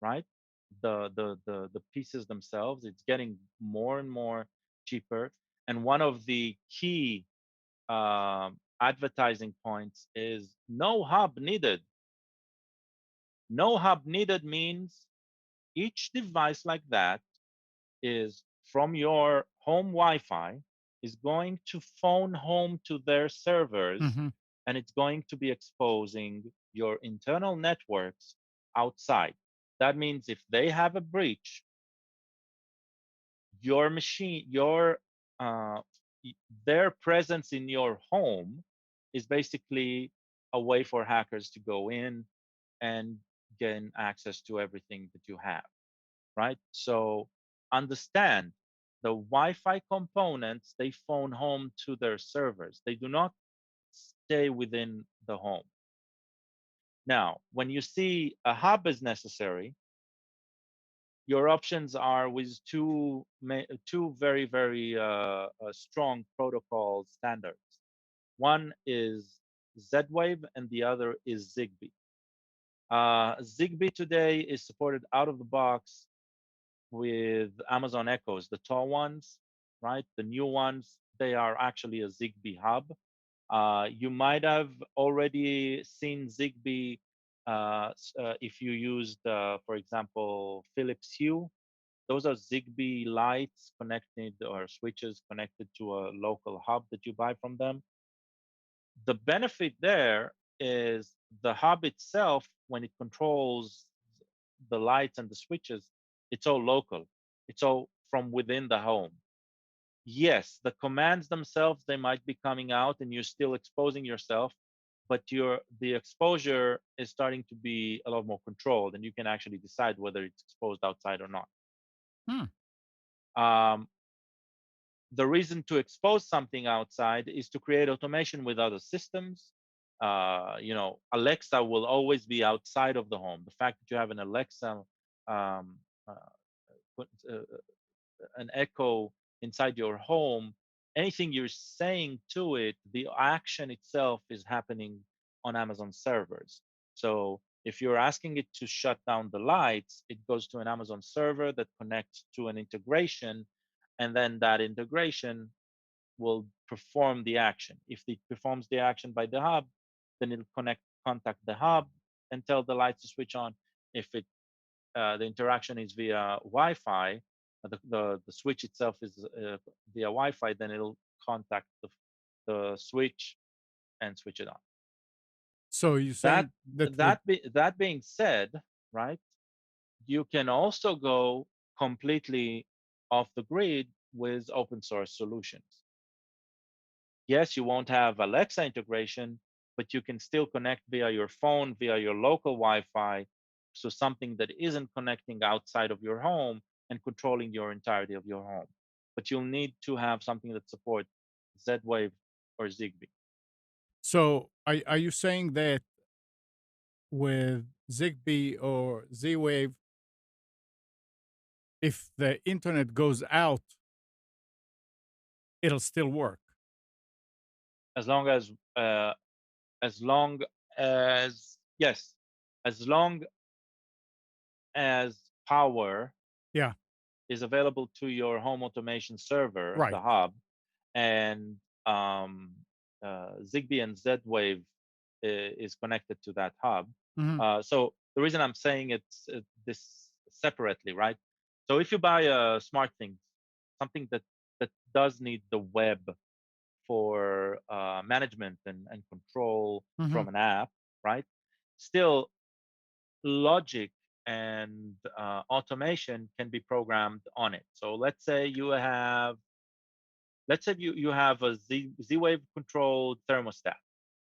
right? The pieces themselves, it's getting more and more cheaper. And one of the key advertising points is no hub needed. No hub needed means each device like that is from your home Wi-Fi is going to phone home to their servers, Hmm. and it's going to be exposing your internal networks outside. That means if they have a breach, your machine, uh, their presence in your home is basically a way for hackers to go in and gain access to everything that you have, right? So understand the Wi-Fi components, they phone home to their servers. They do not stay within the home. Now, when you see a hub is necessary, your options are with two very, very strong protocol standards. One is Z-Wave and the other is Zigbee. Zigbee today is supported out of the box with Amazon Echoes, the tall ones, right? The new ones, they are actually a Zigbee hub. You might have already seen Zigbee if you used, for example, Philips Hue. Those are Zigbee lights connected or switches connected to a local hub that you buy from them. The benefit there is the hub itself, when it controls the lights and the switches, it's all local. It's all from within the home. Yes, the commands themselves, they might be coming out and you're still exposing yourself, but the exposure is starting to be a lot more controlled, and you can actually decide whether it's exposed outside or not. Hmm. Um, the reason to expose something outside is to create automation with other systems. Alexa will always be outside of the home. The fact that you have an Alexa, um, uh, an Echo inside your home, anything you're saying to it, the action itself is happening on Amazon servers. So if you're asking it to shut down the lights, it goes to an Amazon server that connects to an integration, and then that integration will perform the action. If it performs the action by the hub, then it'll contact the hub. and tell the lights to switch on. If the interaction is via Wi-Fi, the switch itself is via Wi-Fi, then it'll contact the switch and switch it on. So you're That saying that that being said, right, you can also go completely off the grid with open source solutions. Yes, you won't have Alexa integration, but you can still connect via your phone, via your local Wi-Fi, so something that isn't connecting outside of your home and controlling your entirety of your home. But you'll need to have something that supports Z-Wave or Zigbee. so are you saying that with Zigbee or Z-Wave, if the internet goes out, it'll still work? As long as yes, as long as power Yeah, is available to your home automation server, right. the hub, and Zigbee and Z-Wave is connected to that hub. Mhm. So the reason I'm saying it's this separately, right? So if you buy a smart thing, something that does need the web for management and control Mhm. from an app, right? Still, logic and automation can be programmed on it. So let's say you have a Z-Wave controlled thermostat,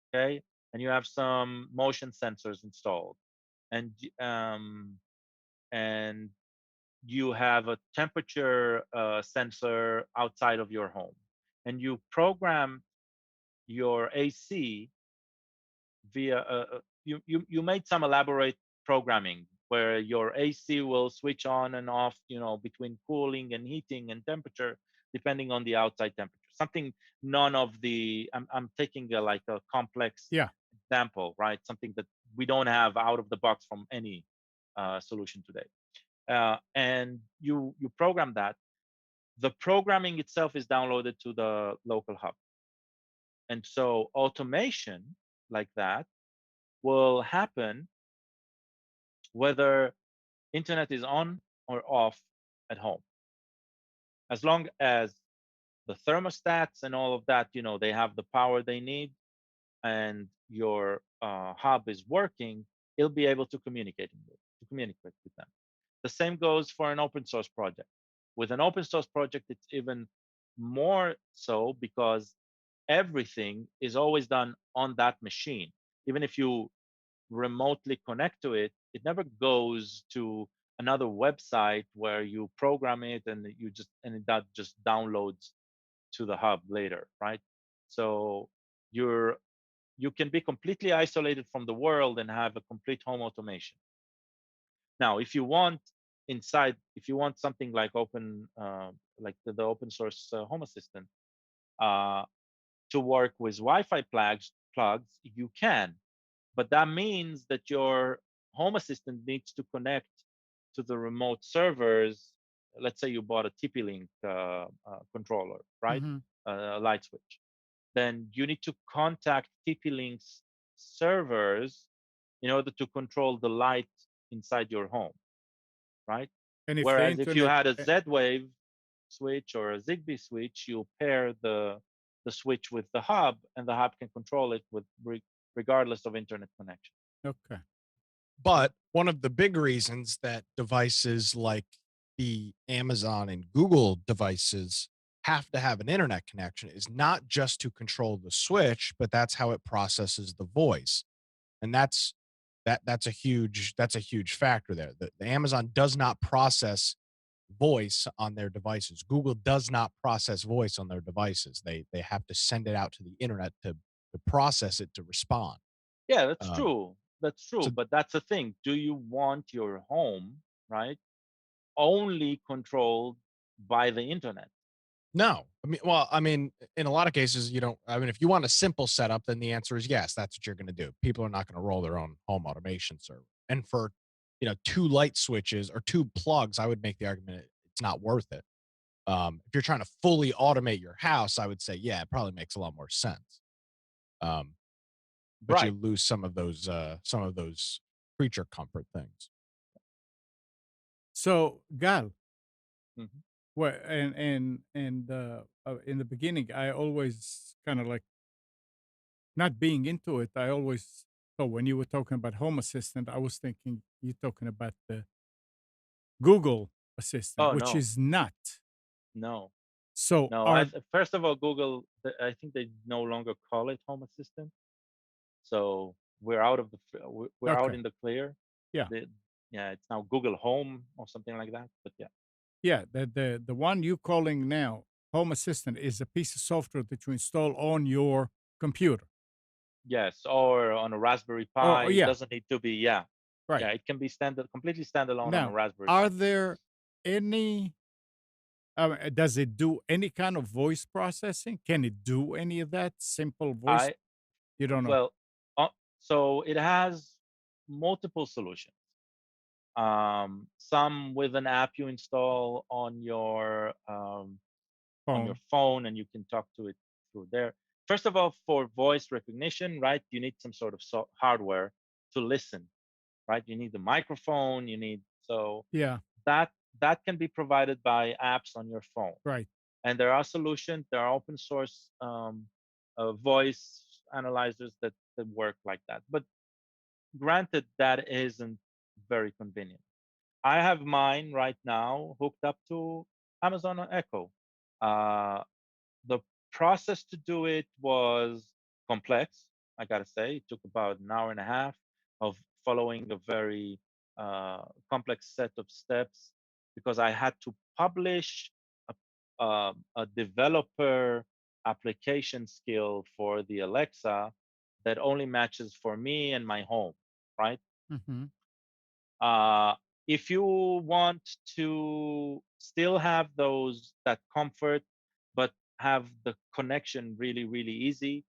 okay, and you have some motion sensors installed, and and you have a temperature sensor outside of your home, and you program your AC via you made some elaborate programming where your AC will switch on and off, between cooling and heating and temperature depending on the outside temperature. Something none of the I'm taking like a complex Yeah. example, right? Something that we don't have out of the box from any solution today. And you program that. The programming itself is downloaded to the local hub, and so automation like that will happen whether internet is on or off at home. As long as the thermostats and all of that, they have the power they need, and your hub is working, it'll be able to communicate with them. The same goes for an open source project. With an open source project, it's even more so because everything is always done on that machine. Even if you remotely connect to it, it never goes to another website where you program it and that just downloads to the hub later, right? So you can be completely isolated from the world and have a complete home automation. Now, if you want something like like the open source home assistant uh, to work with Wi-Fi plugs, you can, but that means that your home assistant needs to connect to the remote servers. Let's say you bought a TP-Link controller, right? Mhm. A light switch. Then you need to contact TP-Link's servers in order to control the light inside your home, right? And if the Whereas if you internet had a Z-Wave switch or a Zigbee switch, you pair the switch with the hub, and the hub can control it regardless of internet connection. okay. But one of the big reasons that devices like the Amazon and Google devices have to have an internet connection is not just to control the switch, but that's how it processes the voice. And that's a huge factor there. The Amazon does not process voice on their devices. Google does not process voice on their devices. They have to send it out to the internet to process it to respond. Yeah, that's Um, true. That's true. so But that's the thing. Do you want your home, right, only controlled by the internet? No. I mean, in a lot of cases, you don't. I mean, if you want a simple setup, then the answer is yes. That's what you're going to do. People are not going to roll their own home automation server. And for, two light switches or two plugs, I would make the argument it's not worth it. If you're trying to fully automate your house, I would say, yeah, it probably makes a lot more sense. Um, but you Right. lose some of those creature comfort things. So, Gal, Mhm. well, in the beginning, I always kind of like not being into it. I always so when you were talking about Home Assistant, I was thinking you're talking about the Google Assistant, Oh which no, is not. no, So no. are First of all, Google. I think they no longer call it Home Assistant. So we're out of the we're out okay. in the clear. Yeah. The, yeah, it's now Google Home or something like that. But yeah, Yeah, the one you calling now Home Assistant is a piece of software that you install on your computer. yes, or on a Raspberry Oh, Pi. oh It yeah, doesn't need to be. Yeah, right. yeah. It can be completely standalone on a Now, Raspberry are Pi. there any does it do any kind of voice processing? Can it do any of that simple voice? I You don't know. well, uh, so it has multiple solutions. Some with an app you install on your Phone. phone, and you can talk to it through there. First of all, for voice recognition, right, you need some sort of hardware to listen, right? You need the microphone. You need so Yeah, that that can be provided by apps on your phone, right. and there are solutions. There are open source voice analyzers that work like that. But granted, that isn't very convenient. I have mine right now hooked up to Amazon Echo. Uh, the process to do it was complex, I gotta say. It took about an hour and a half of following a very complex set of steps because I had to publish a developer application skill for the Alexa that only matches for me and my home, right? Mhm. Uh, if you want to still have that comfort, but have the connection really, really easy,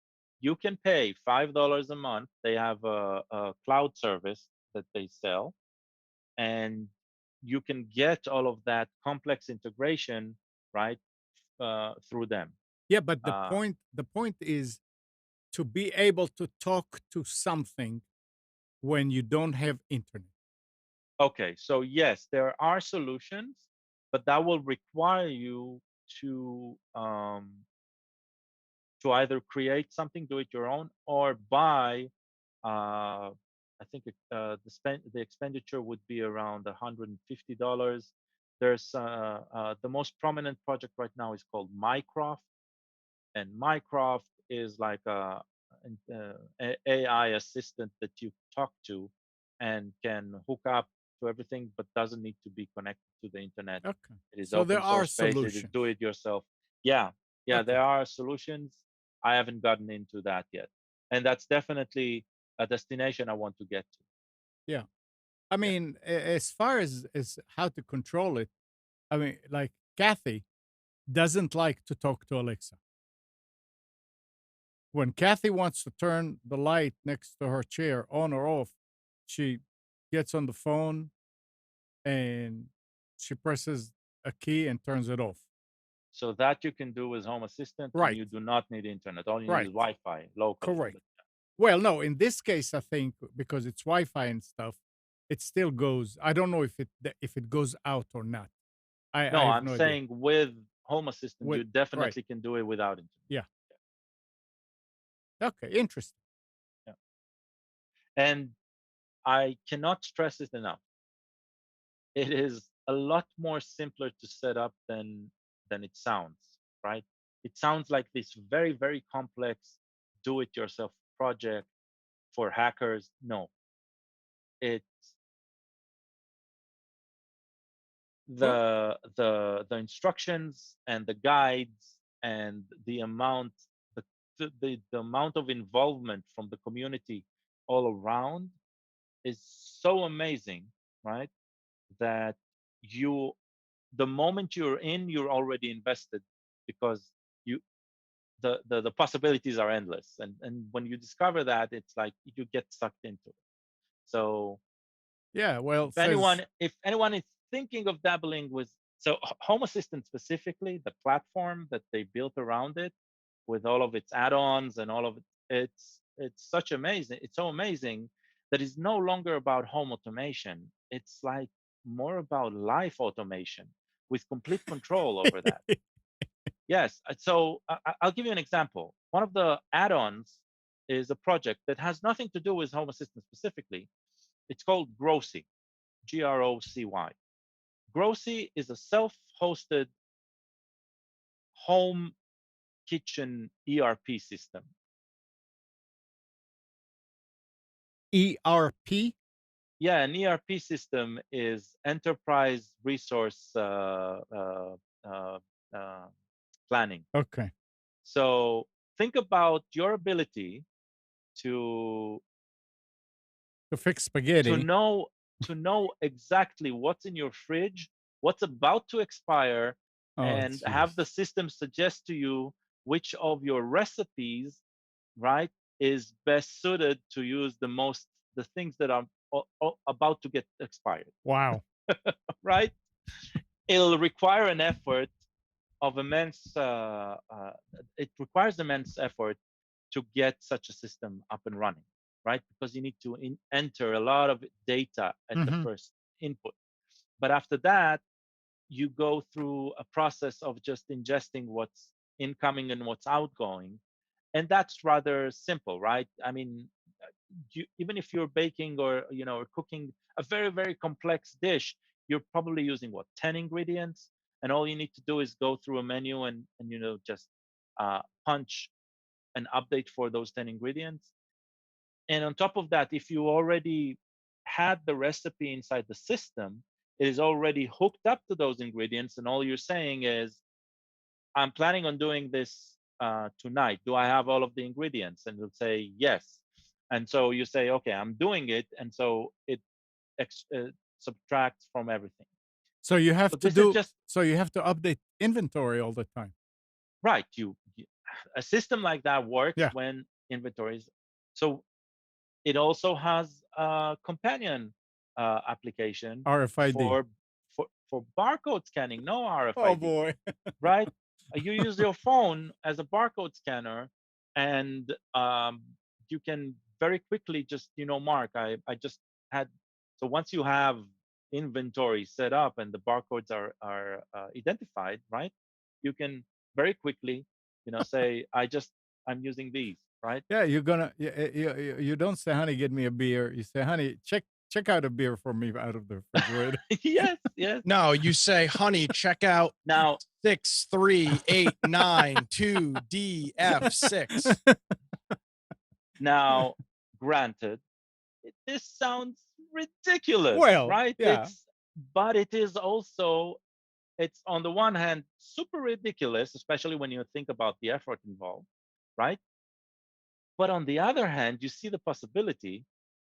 you can pay $5 a month. They have a cloud service that they sell, and you can get all of that complex integration right through them. Yeah, but the Uh, point is to be able to talk to something when you don't have internet. okay, so yes, there are solutions, but that will require you to either create something, do it your own, or buy. I think the expenditure would be around $150. There's the most prominent project right now is called Mycroft, and Mycroft is like AI assistant that you talk to and can hook up to everything, but doesn't need to be connected to the internet. Okay. It is So there open are source based. It is solutions. do it yourself. Yeah, yeah, Okay. there are solutions. I haven't gotten into that yet, and that's definitely a destination I want to get to. Yeah. I Yeah. mean, as far as how to control it, I mean, like Kathy doesn't like to talk to Alexa. When Kathy wants to turn the light next to her chair on or off, she gets on the phone and she presses a key and turns it off. So that you can do with Home Assistant, and Right. you do not need internet. All you need is Right. Wi-Fi locally. Correct. Well, no, in this case, I think because it's Wi-Fi and stuff, it still goes. I don't know if it goes out or not. I No, have I'm no idea. saying with Home Assistant, With you right, definitely can do it without internet. yeah, okay, interesting. Yeah. And I cannot stress it enough. It is a lot more simpler to set up than it sounds, right? It sounds like this very, very complex do-it-yourself project for hackers. No, it's Well, the instructions and the guides and the amount the amount of involvement from the community all around is so amazing, right? That you the moment you're in, you're already invested because you the possibilities are endless, and when you discover that, it's like you get sucked into it. So yeah. Well, says if anyone is thinking of dabbling with Home Assistant specifically, the platform that they built around it with all of its add-ons and all of it, it's so amazing that is no longer about home automation. It's like more about life automation with complete control over that. Yes. So I'll give you an example. One of the add-ons is a project that has nothing to do with Home Assistant specifically. It's called Grocy, Grocy. Grocy is a self-hosted home kitchen ERP system. ERP? Yeah, an ERP system is enterprise resource planning. Okay. So think about your ability to To fix to spaghetti. know to know exactly what's in your fridge, what's about to expire, Oh, and have the jeez. system suggest to you which of your recipes, right, is best suited to use the things that are about to get expired, Wow. right? It'll require an effort of immense. It requires immense effort to get such a system up and running, right? Because you need to enter a lot of data at the Hmm. first input. But after that, you go through a process of just ingesting what's incoming and what's outgoing. And that's rather simple, right? I mean, even if you're baking or or cooking a very very complex dish, you're probably using what, 10 ingredients, and all you need to do is go through a menu and just punch an update for those 10 ingredients. And on top of that, if you already had the recipe inside the system, it is already hooked up to those ingredients, and all you're saying is, I'm planning on doing this tonight. Do I have all of the ingredients? And it'll say yes. And so you say, okay, I'm doing it. And so it subtracts from everything. So you have So to this is do. just So you have to update inventory all the time. right. A system like that works Yeah. when inventories. So it also has a companion application RFID. for barcode scanning. No Oh RFID, boy. right? You use your phone as a barcode scanner, and you can very quickly just mark. I just had. So once you have inventory set up and the barcodes are identified, right? You can very quickly say, I'm using these, right? Yeah, you're gonna. You don't say, "Honey, get me a beer." You say, "Honey, check out a beer for me out of the refrigerator." Yes, yes. No, you say, honey, check out Now 63892DF6. Now, granted, this sounds ridiculous, Well, right? yeah. But it is also, it's on the one hand super ridiculous, especially when you think about the effort involved, right? But on the other hand, you see the possibility,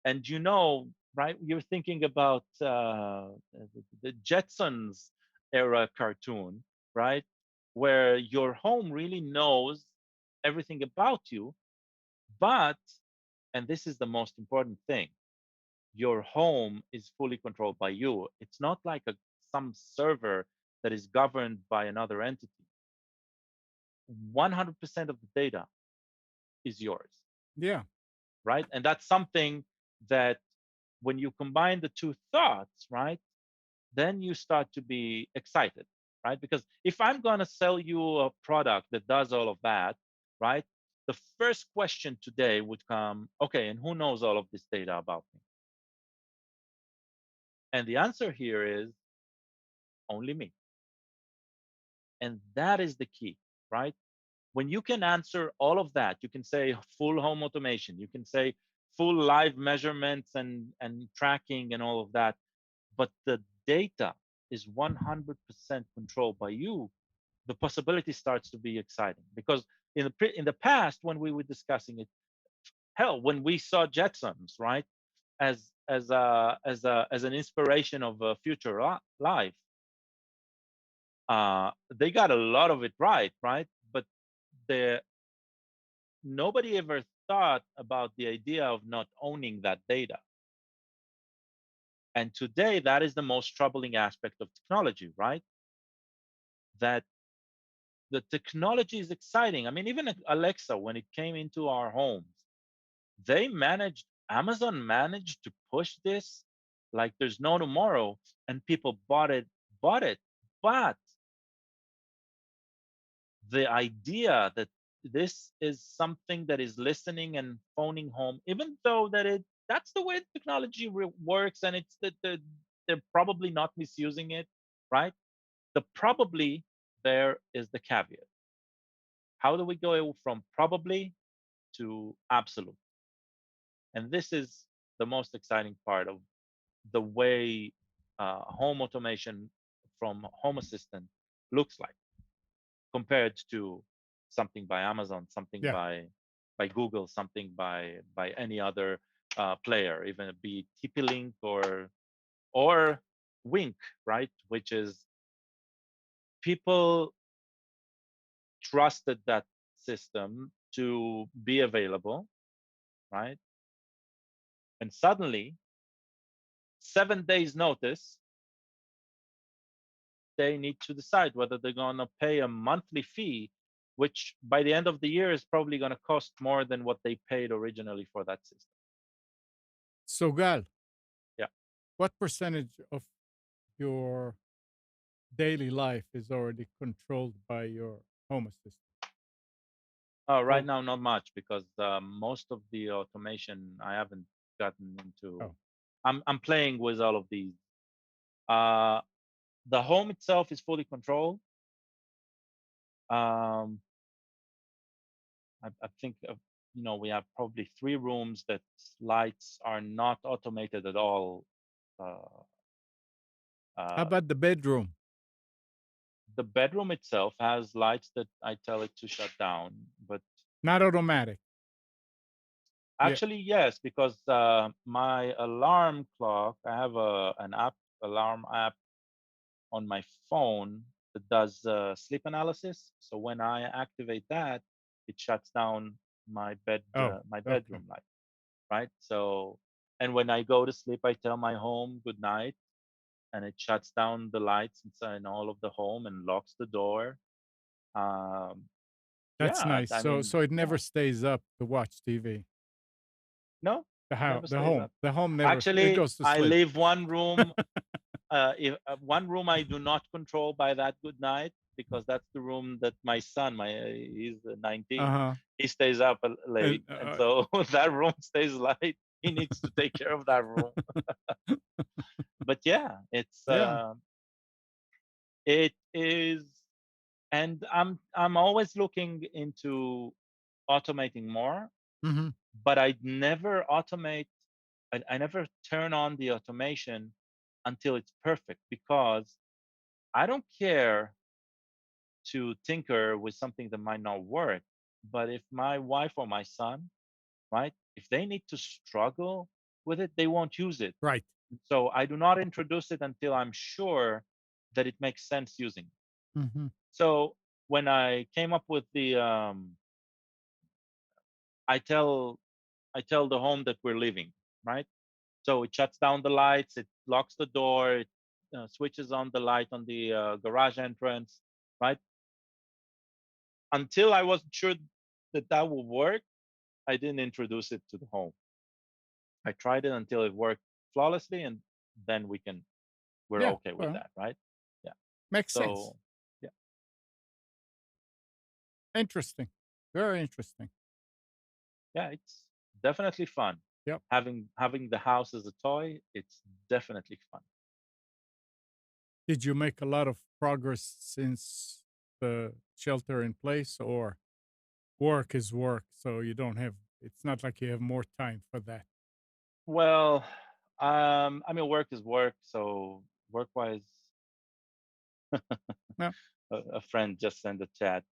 and right? You're thinking about the Jetsons era cartoon, right? Where your home really knows everything about you, but, and this is the most important thing, your home is fully controlled by you. It's not like some server that is governed by another entity. 100% of the data is yours, Yeah. right? And that's something that when you combine the two thoughts, right, then you start to be excited, right? Because if I'm going to sell you a product that does all of that, right, the first question today would come, okay, and who knows all of this data about me? And the answer here is only me. And that is the key, right? When you can answer all of that, you can say full home automation, you can say full live measurements and tracking and all of that, but the data is 100% controlled by you. The possibility starts to be exciting, because in the past, when we were discussing it, hell, when we saw Jetsons, right, as an inspiration of a future life, they got a lot of it right, but the nobody ever thought about the idea of not owning that data. And today, that is the most troubling aspect of technology, right? That the technology is exciting. I mean, even Alexa, when it came into our homes, they managed Amazon managed to push this like there's no tomorrow, and people bought it. But the idea that this is something that is listening and phoning home, even though that's the way technology works, and it's that they're probably not misusing it, right? The probably there is the caveat. How do we go from probably to absolute? And this is the most exciting part of the way home automation from Home Assistant looks like, compared to something by Amazon, something Yeah. by Google, something by any other player, even be it TP-Link or Wink, right? Which is, people trusted that system to be available, right? And suddenly, 7 days notice, they need to decide whether they're going to pay a monthly fee, which by the end of the year is probably going to cost more than what they paid originally for that system. So, Gal, Yeah. what percentage of your daily life is already controlled by your home assistant? Right Oh. now, not much, because most of the automation I haven't gotten into. Oh. I'm playing with all of these. The home itself is fully controlled. Um, I think we have probably 3 rooms that lights are not automated at all. Uh, How uh, about the bedroom? the bedroom itself has lights that I tell it to shut down, but Not automatic. Yeah. actually yes, because my alarm clock, I have an alarm app on my phone that does sleep analysis. So when I activate that, it shuts down my Oh, my okay. bedroom light, right? So, and when I go to sleep, I tell my home good night, and it shuts down the lights inside all of the home and locks the door. Um, That's yeah, nice. I So, mean, so it never yeah, stays up to watch TV. no, The it house, never stays up. the home never. It Actually, goes to I sleep. leave one room. If one room I do not control by that good night, because that's the room that my son, he's 19, Uh-huh. he stays up And late, and so that room stays light. He needs to take care of that room. But yeah, yeah. it is, and I'm always looking into automating more, Mm-hmm. but I never automate. I never turn on the automation until it's perfect, because I don't care to tinker with something that might not work. But if my wife or my son, right, if they need to struggle with it, they won't use it. Right. So I do not introduce it until I'm sure that it makes sense using it. Mm-hmm. So when I came up with the, I tell I tell the home that we're leaving, right? So it shuts down the lights, it locks the door, it switches on the light on the garage entrance, right? Until I wasn't sure that that would work, I didn't introduce it to the home. I tried it until it worked flawlessly, and then we're Yeah. okay with Well, that, right? Yeah. makes sense. So yeah, Interesting. Very interesting. yeah, it's definitely fun. Yep. Having the house as a toy, it's definitely fun. Did you make a lot of progress since the shelter in place, or work is work, so you don't have? It's not like you have more time for that. Well, I mean, work is work, so work-wise, No. a friend just sent a chat.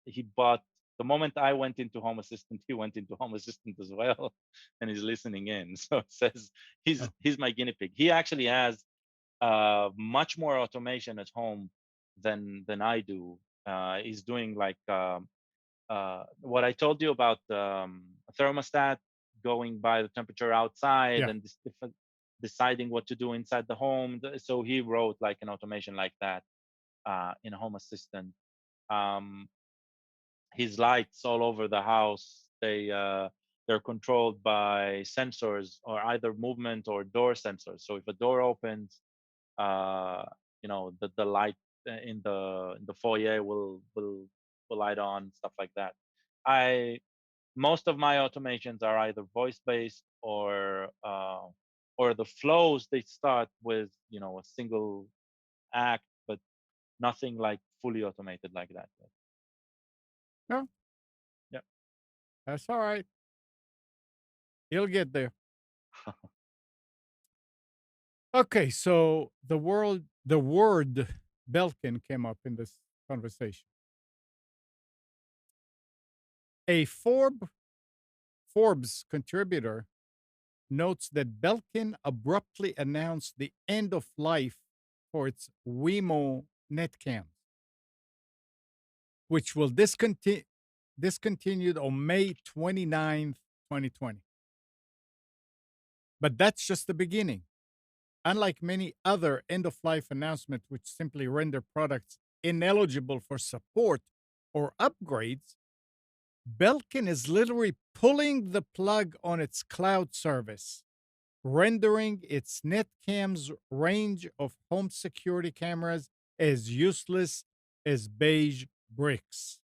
He bought the moment I went into Home Assistant, he went into Home Assistant as well, and he's listening in. So it says Oh. he's my guinea pig. He actually has much more automation at home than I do. He's doing like what I told you about a thermostat going by the temperature outside Yeah. and deciding what to do inside the home. So he wrote like an automation like that in Home Assistant. Um, his lights all over the house, they're controlled by sensors or either movement or door sensors. So if a door opens, uh, the light in the foyer will light on, stuff like that. I Most of my automations are either voice based or the flows they start with a single act, but nothing like fully automated like that yet. No, Yeah. that's all right. You'll get there. Okay, so the word Belkin came up in this conversation. A Forbes contributor notes that Belkin abruptly announced the end of life for its Wemo netcams, which will discontinued on May 29th, 2020. But that's just the beginning. Unlike many other end of life announcements, which simply render products ineligible for support or upgrades, Belkin is literally pulling the plug on its cloud service, rendering its Netcam's range of home security cameras as useless as beige bricks.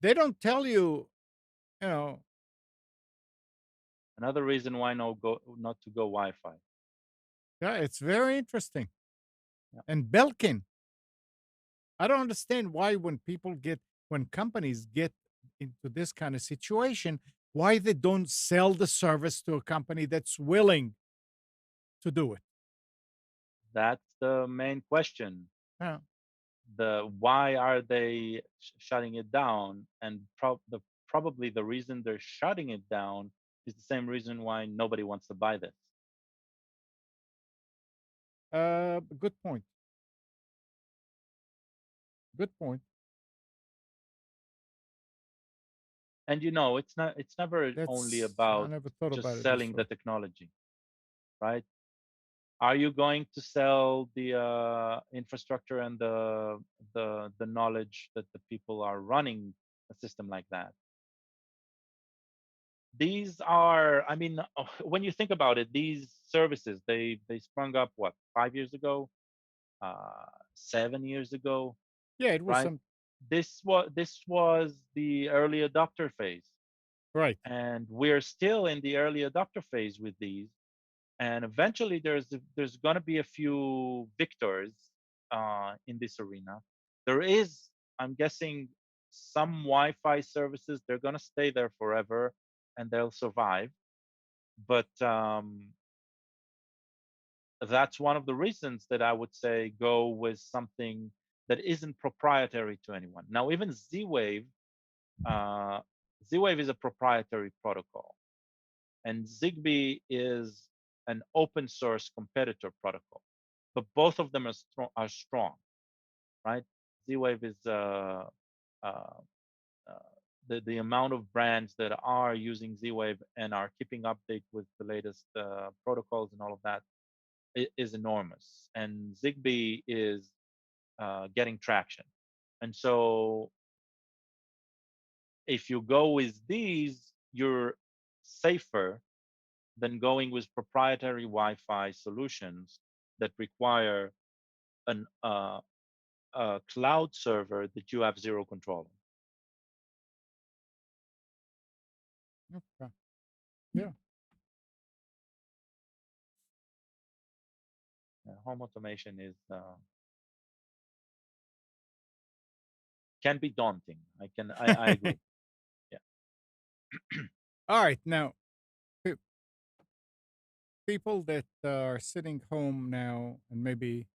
They don't tell you, you know, Another reason why not to go Wi-Fi. yeah, it's very interesting. Yeah. And Belkin, I don't understand why when companies get into this kind of situation, why they don't sell the service to a company that's willing to do it. That's the main question. Yeah. The Why are they shutting it down? And probably the reason they're shutting it down is the same reason why nobody wants to buy this. Good point. Good point. And it's never only I about never thought about just it this selling way. the technology, right? Are you going to sell the infrastructure and the knowledge that the people are running a system like that? These are, I mean, when you think about it, these services they sprung up what, 5 years ago, 7 years ago, Yeah, it was right? some This was the early adopter phase, right. and we're still in the early adopter phase with these. And eventually, there's going to be a few victors in this arena. There is, I'm guessing, some Wi-Fi services. They're going to stay there forever, and they'll survive. But that's one of the reasons that I would say go with something that isn't proprietary to anyone. Now, even uh, Z-Wave is a proprietary protocol, and Zigbee is an open source competitor protocol. But both of them are strong, right? Z-Wave is uh, the amount of brands that are using Z-Wave and are keeping update with the latest protocols and all of that is enormous, and Zigbee is getting traction. And so, if you go with these, you're safer than going with proprietary Wi-Fi solutions that require a cloud server that you have zero control Okay. Yeah. on. Home automation is can be daunting. I agree. Yeah. All right. Now, pe- people that are sitting home now and maybe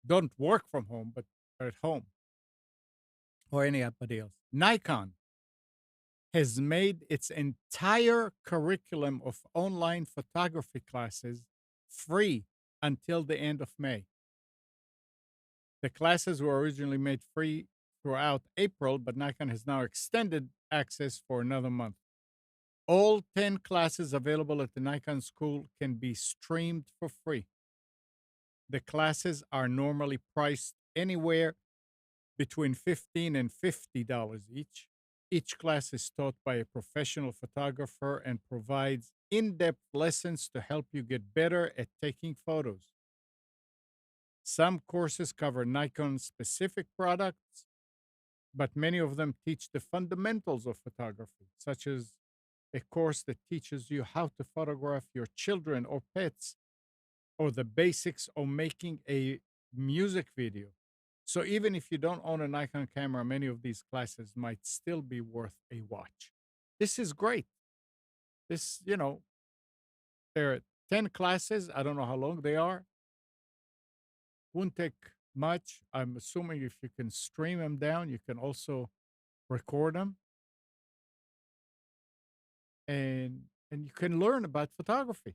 don't work from home, but are at home or anybody else, Nikon has made its entire curriculum of online photography classes free until the end of May. The classes were originally made free throughout April, but Nikon has now extended access for another month. All 10 classes available at the Nikon School can be streamed for free. The classes are normally priced anywhere between $15 and $50 each, Each class is taught by a professional photographer and provides in depth lessons to help you get better at taking photos. Some courses cover Nikon specific products, but many of them teach the fundamentals of photography, such as a course that teaches you how to photograph your children or pets, or the basics of making a music video. So even if you don't own a Nikon camera, many of these classes might still be worth a watch. This is great. This, there are 10 classes. I don't know how long they are. Won't take much. I'm assuming if you can stream them down, you can also record them, and you can learn about photography.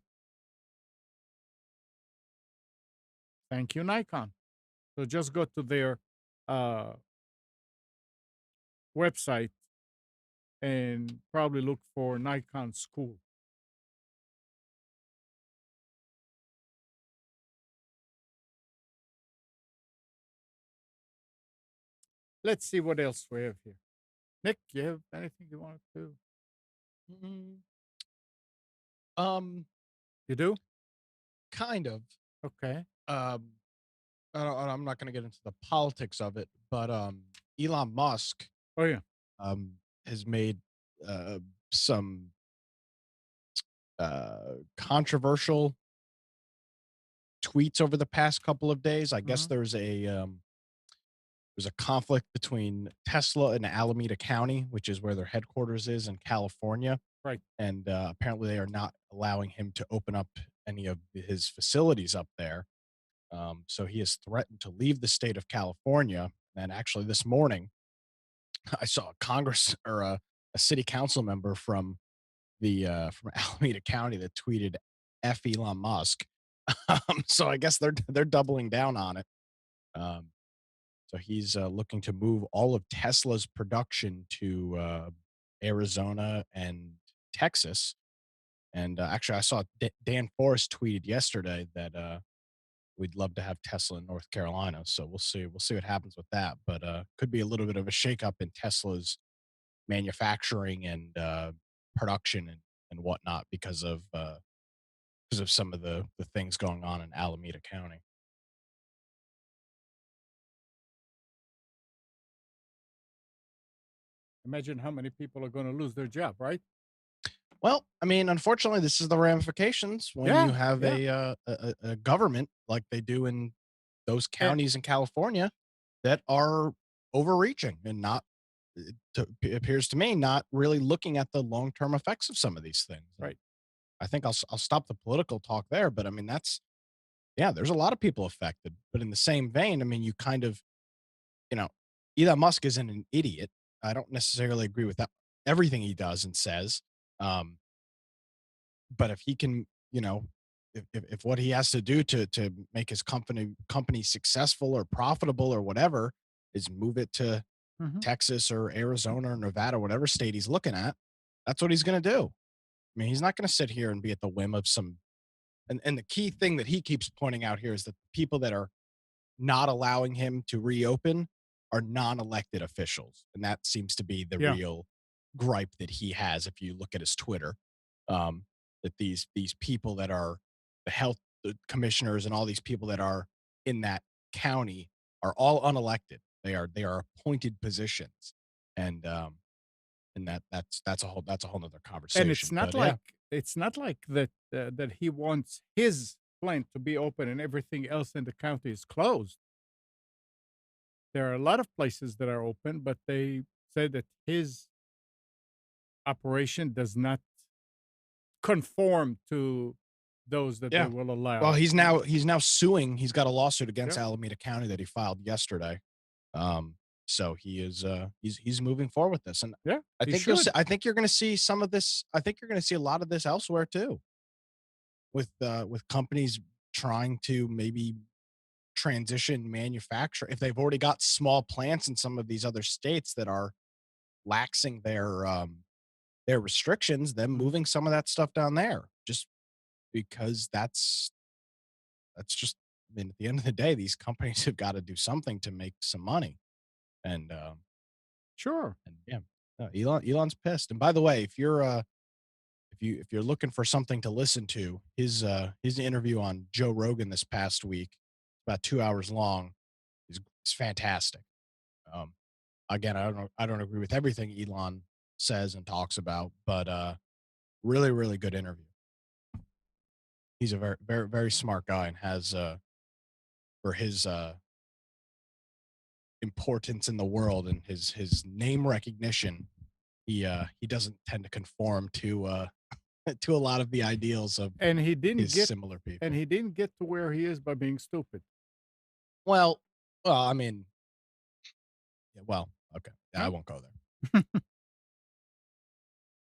Thank you, Nikon. So just go to their uh, website and probably look for Nikon School. Let's see what else we have here. Nick, you have anything you want to? Mm, um, You do? kind of. Okay. Um, I'm not going to get into the politics of it, but Elon Musk Oh yeah. um, has made some controversial tweets over the past couple of days. I guess Mhm. there's a conflict between Tesla and Alameda County, which is where their headquarters is in California, Right. and apparently they are not allowing him to open up any of his facilities up there. So he has threatened to leave the state of California. And actually, this morning, I saw a Congress or a city council member from Alameda County that tweeted "F Elon Musk." So I guess they're doubling down on it. Um, so he's looking to move all of Tesla's production to Arizona and Texas. And actually, I saw Dan Forrest tweeted yesterday that we'd love to have Tesla in North Carolina. So we'll see. We'll see what happens with that. But could be a little bit of a shakeup in Tesla's manufacturing and production and whatnot because of some of the things going on in Alameda County. Imagine how many people are going to lose their job, right? Well, I mean, unfortunately, this is the ramifications when you Yeah. have Yeah. a government like they do in those And, counties in California that are overreaching and not appears to me not really looking at the long-term effects of some of these things. And right. I think I'll stop the political talk there, but I mean that's yeah, there's a lot of people affected. But in the same vein, I mean, you kind of, you know, Elon Musk isn't an idiot. I don't necessarily agree with that everything he does and says. Um, but if he can, if what he has to do to make his company successful or profitable or whatever is move it to Mhm. Texas or Arizona or Nevada, whatever state he's looking at, that's what he's going to do. I mean, he's not going to sit here and be at the whim of some. And the key thing that he keeps pointing out here is that the people that are not allowing him to reopen are non-elected officials, and that seems to be the Yeah. real gripe that he has. If you look at his Twitter, um, that these people that are the health commissioners and all these people that are in that county are all unelected. They are appointed positions, and that's a whole nother And conversation. But yeah, it's not like that he wants his plant to be open and everything else in the county is closed. There are a lot of places that are open, but they say that his operation does not conform to those that they yeah. will Well, allow. he's now suing. He's got a lawsuit Yeah. against Alameda County that he filed yesterday. So he is he's moving forward with this, and Yeah. I He think you'll see, should. I think you're going to see some of this. I think you're going to see a lot of this elsewhere too, with companies trying to maybe transition manufacture if they've already got small plants in some of these other states that are laxing their restrictions. Them Mhm. moving some of that stuff down there just because that's just, I mean, at the end of the day, these companies have got to do something to make some money. And Sure. yeah. Elon's pissed. And by the way, if you're looking for something to listen to, his interview on Joe Rogan this past week, about 2 hours long, is fantastic. Um, Again, I don't agree with everything Elon says and talks about, but really really good interview. He's a very smart guy and has for his importance in the world and his name recognition, he doesn't tend to conform to to a lot of the ideals of And he didn't his get similar people. and he didn't get to where he is by being stupid. Well, I mean, yeah, well, okay, yeah, I Huh? won't go there.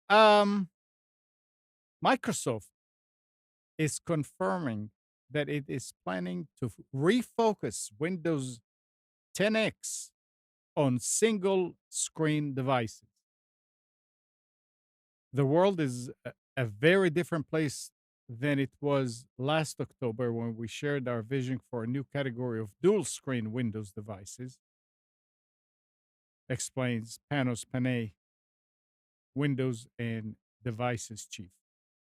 Um, Microsoft is confirming that it is planning to refocus Windows 10X on single screen devices. The world is a very different place than it was last October when we shared our vision for a new category of dual screen Windows devices, explains Panos Panay, Windows and Devices Chief.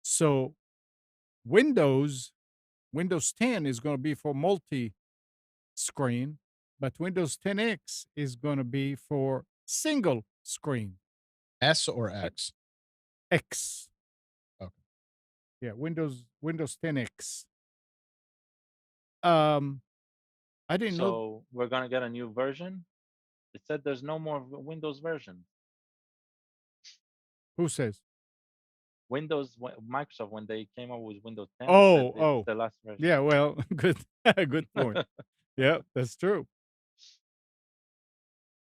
So, Windows 10 is going to be for multi screen, but Windows 10X is going to be for single screen. S or X? X. Okay. Yeah, Windows 10X. Um, I didn't know. So we're gonna get a new version. It said there's no more Windows version. Who says? Microsoft, when they came up with Windows 10, they said it's Oh, the last version. yeah. Well, good, good point. Yeah, that's true.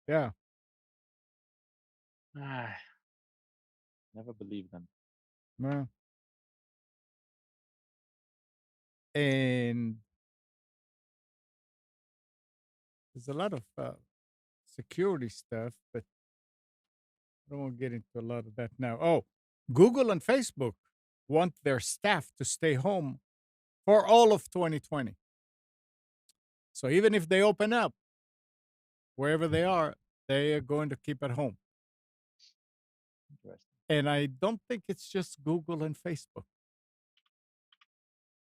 Yeah. Never believed them. Well, and there's a lot of security stuff, but I don't want to get into a lot of that now. Oh, Google and Facebook want their staff to stay home for all of 2020. So even if they open up, wherever they are going to keep at home. Interesting. And I don't think it's just Google and Facebook.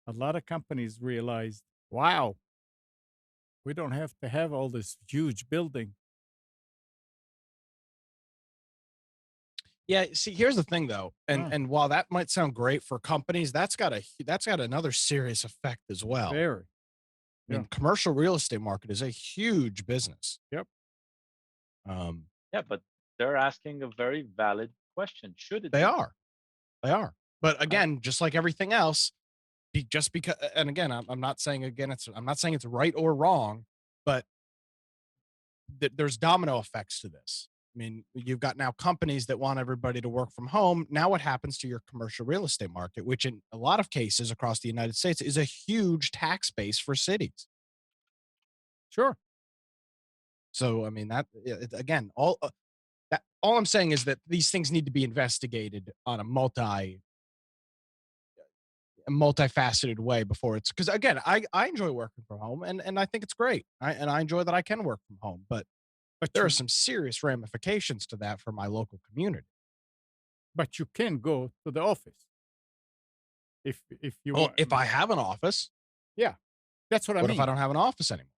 A lot of companies realized, wow, we don't have to have all this huge building. Yeah, see, here's the thing though, Huh, and while that might sound great for companies, that's got another serious effect as well. very. I mean, Yeah. commercial real estate market is a huge business. Yep. Um, Yeah, but they're asking a very valid question. Should it they be? are, they are. But I, again, just like everything else, just because, and again, I'm not saying I'm not saying it's right or wrong, but there's domino effects to this. I mean, you've got now companies that want everybody to work from home. Now, what happens to your commercial real estate market, which in a lot of cases across the United States is a huge tax base for cities? sure. So, I mean, again, all I'm saying is that these things need to be investigated on a multifaceted way before it's because again, I enjoy working from home and I think it's great. I enjoy that I can work from home, but But there are you some serious ramifications to that for my local community. but you can go to the office if you Well, want. if I have an office, Yeah, that's what I what if I mean. don't have an office anymore?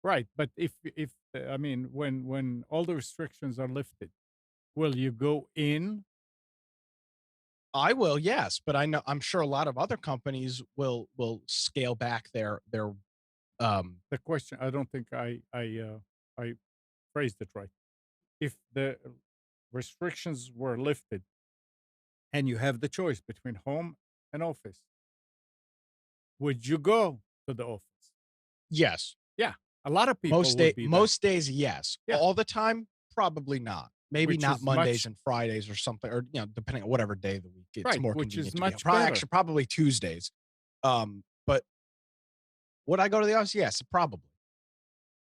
Right. But if I mean when all the restrictions are lifted, will you go in? I will, yes, but I'm sure a lot of other companies will scale back their The question, I don't think I phrased it right. If the restrictions were lifted and you have the choice between home and office, would you go to the office? yes. Yeah, a lot of people would be that. Most days, yes. Yeah, All the time, probably not. Maybe which not is Mondays much and Fridays or something, or depending on whatever day of the week it's right, more which is convenient to be. much better. Actually, probably Tuesdays. But would I go to the office? Yes, probably.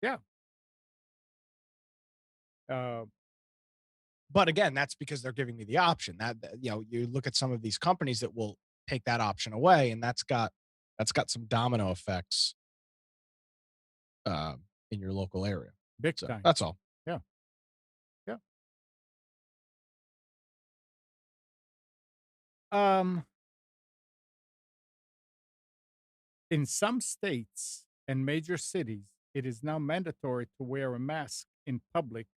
Yeah. Uh, But again, that's because they're giving me the option. You look at some of these companies that will take that option away, and that's got some domino effects in your local area. big So time. that's all. Yeah. Yeah. Um, in some states and major cities, it is now mandatory to wear a mask in public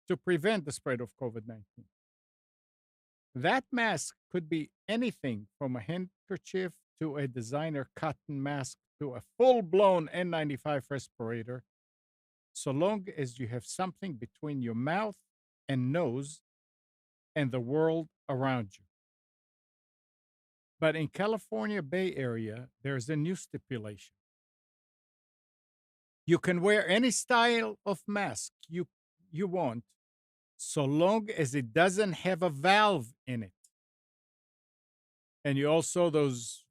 to prevent the spread of COVID 19. That mask could be anything from a handkerchief to a designer cotton mask to a full blown N95 respirator, so long as you have something between your mouth and nose and the world around you. But in California Bay Area, there's a new stipulation. You can wear any style of mask you want, so long as it doesn't have a valve in it. And you also those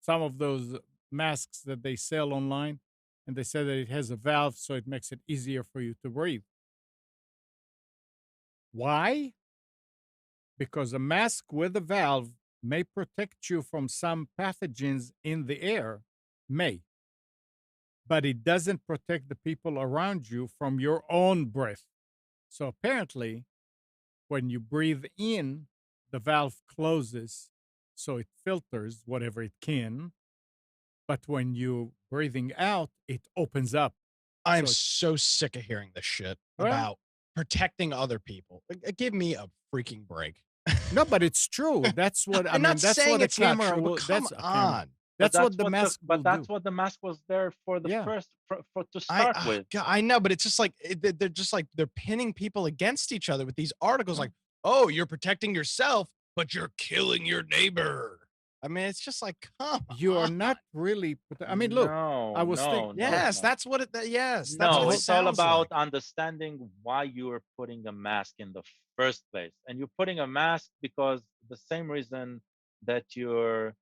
some of those masks that they sell online, and they say that it has a valve, so it makes it easier for you to breathe. Why? Because a mask with a valve may protect you from some pathogens in the air, may, but it doesn't protect the people around you from your own breath. So apparently, when you breathe in, the valve closes, so it filters whatever it can. But when you're breathing out, it opens up. I'm So it- so sick of hearing this shit Well- about protecting other people. Give me a freaking break. No, but it's true. That's what I I'm mean. not That's saying what a it's not camera true, but will. come That's a camera. on. That's what the mask will but that's do. what the mask was there for the Yeah. first for to start with. I know, but it's just like they're just like they're pinning people against each other with these articles. Yeah. Like, oh, you're protecting yourself, but you're killing your neighbor. I mean, it's just like, come You are on. not really. I mean, look. No, I was no, thinking. no, Yes, no. that's what it. Yes, that's No, what it it's all sounds about like. understanding why you are putting a mask in the first place. And you're putting a mask because the same reason that you're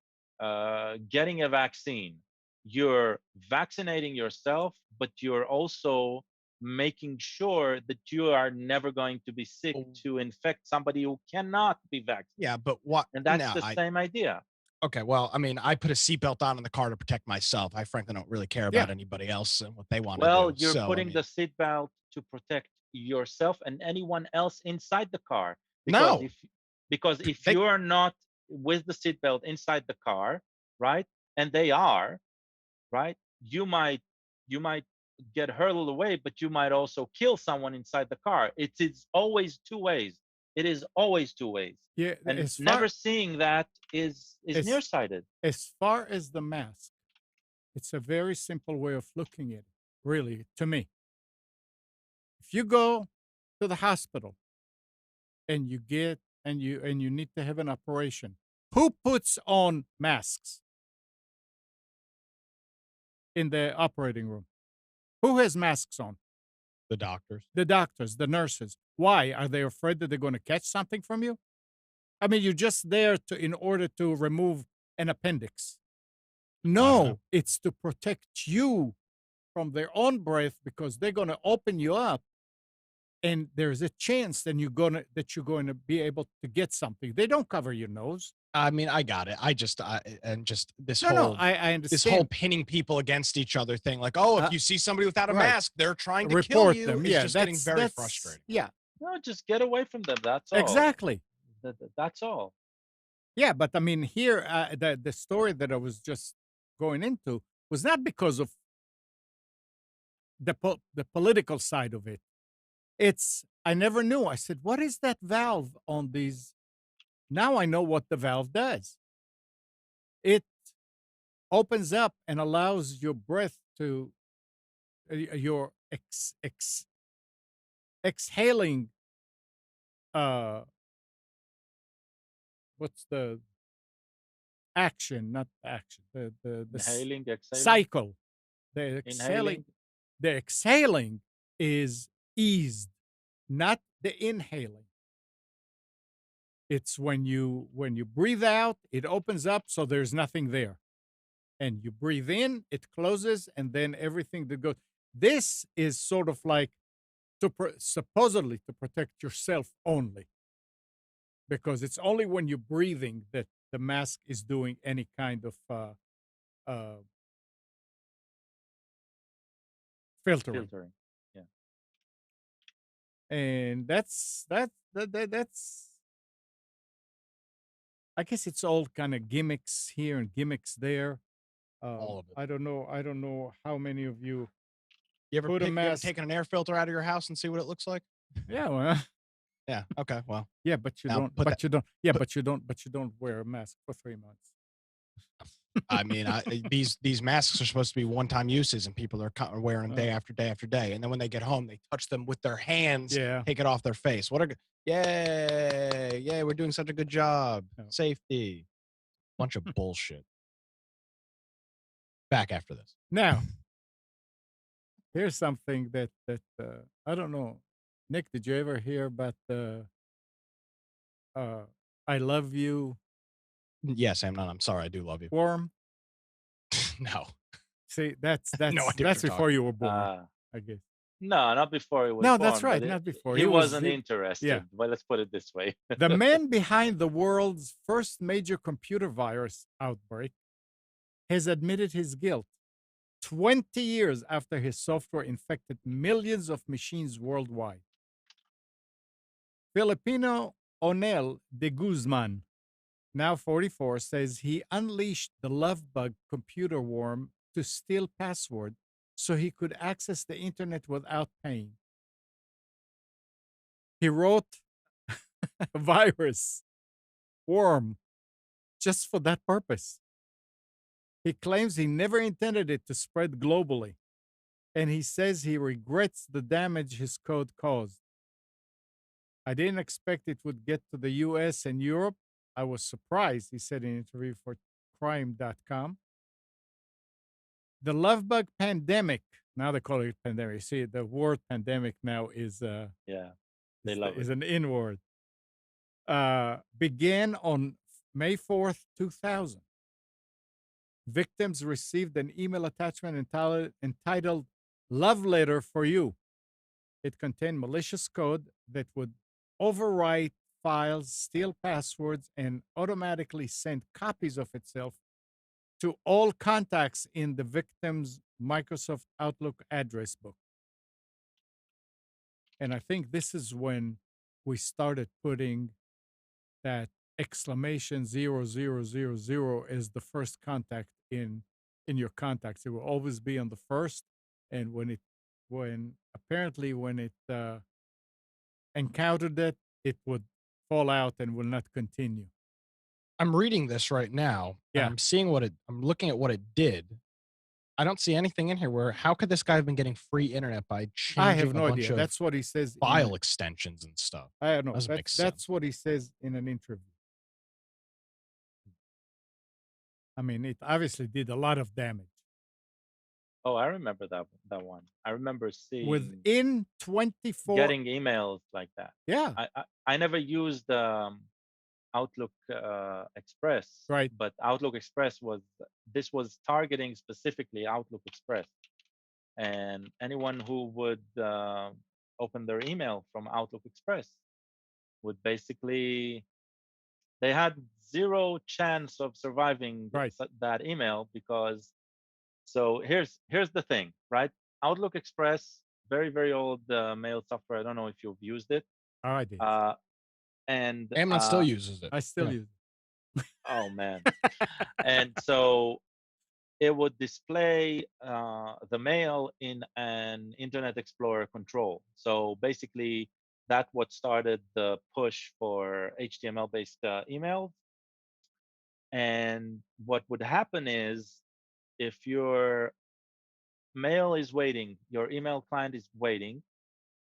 getting a vaccine, you're vaccinating yourself, but you're also making sure that you are never going to be sick Oh. to infect somebody who cannot be vaccinated. Yeah, but what? And that's No, the same idea. okay. Well, I mean, I put a seatbelt on in the car to protect myself. I frankly don't really care about Yeah. anybody else and what they want to Well, do. you're So, I putting mean, the seatbelt to protect yourself and anyone else inside the car. No. Because if They- you are not with the seatbelt inside the car, right, and they are, right, you might get hurtled away, but you might also kill someone inside the car. It is always two ways. It is always two ways. Yeah. And As never far seeing that is as nearsighted. as far as the mask, it's a very simple way of looking at it. Really, to me, if you go to the hospital and you need to have an operation, who puts on masks in the operating room? Who has masks on? the doctors. The doctors, the nurses. Why? Are they afraid that they're going to catch something from you? I mean, you're just there in order to remove an appendix. don't know. No, it's to protect you from their own breath, because they're going to open you up, and there's a chance that you're going to be able to get something. They don't cover your nose. I mean, I got it. And just this No, whole I this whole understand. pinning people against each other thing, like, oh, if you see somebody without a right. mask, they're trying to kill Report you. them. Is Yeah, just getting very that's frustrating. Yeah, No, just get away from them. That's all. exactly. That's all. Yeah, but I mean, here the story that I was just going into was not because of the political side of it. It's I never knew. I said, "What is that valve on these?" Now I know what the valve does. It opens up and allows your breath to your exhaling. What's the action? Not action. Inhaling, exhaling, cycle. The exhaling. inhaling. The exhaling is eased, not the inhaling. It's when you breathe out, it opens up, so there's nothing there. And you breathe in, it closes, and then everything that goes. This is sort of like supposedly to protect yourself only, because it's only when you're breathing that the mask is doing any kind of filtering. Yeah. And that's I guess it's all kind of gimmicks here and gimmicks there. All of it. I don't know. I don't know how many of you You put a ever mask. taken an air filter out of your house and see what it looks like? Yeah, well, Yeah. Okay. Well, yeah, but you now don't. put that. But you don't. Yeah, Put. but you don't wear a mask for 3 months. I mean, these masks are supposed to be one-time uses, and people are wearing them day after day after day. And then when they get home, they touch them with their hands, Yeah. take it off their face. Yay! We're doing such a good job. Yeah. Safety. Bunch of bullshit. Back after this. Now, here's something that I don't know. Nick, did you ever hear about the "I love you" Yes, I'm sorry. I do love you. worm? No. See, that's No idea what that's you're before talking you were born, Uh, I guess. no, not before he was No, born. that's right. But Not before. he wasn't Yeah. interested. Well, let's put it this way. The man behind the world's first major computer virus outbreak has admitted his guilt 20 years after his software infected millions of machines worldwide. Filipino Onel de Guzman, now 44, says he unleashed the Lovebug computer worm to steal password so he could access the internet without paying. He wrote a virus worm just for that purpose. He claims he never intended it to spread globally, and he says he regrets the damage his code caused. I didn't expect it would get to the US and Europe. I was surprised, he said in an interview for crime.com. The Lovebug Pandemic, now they call it pandemic. See, the word pandemic now is Yeah, they love is it. an in word. Began on May 4th, 2000. Victims received an email attachment entitled Love Letter for You. It contained malicious code that would overwrite files, steal passwords, and automatically send copies of itself to all contacts in the victim's Microsoft Outlook address book. And I think this is when we started putting that exclamation 0000 as the first contact in your contacts. It will always be on the first, and when it encountered it, it would fall out and will not continue. I'm reading this right now, and Yeah. I'm looking at what it did. I don't see anything in here where how could this guy have been getting free internet by I changing have a no bunch idea. of That's what he says. file extensions and stuff? I don't know. Doesn't make sense. That's what he says in an interview. I mean, it obviously did a lot of damage. Oh, I remember that one. I remember seeing Within 24 getting emails like that. Yeah. I never used Outlook Express, Right. but Outlook Express was targeting specifically Outlook Express, and anyone who would open their email from Outlook Express would basically they had zero chance of surviving Right. that email because so here's the thing, right? Outlook Express, very very old mail software. I don't know if you've used it. Oh, I did. And Amnon still uses it. I still use it. Oh man. And so it would display the mail in an Internet Explorer control. So basically, that's what started the push for HTML-based emails. And what would happen is if your mail is waiting, your email client is waiting,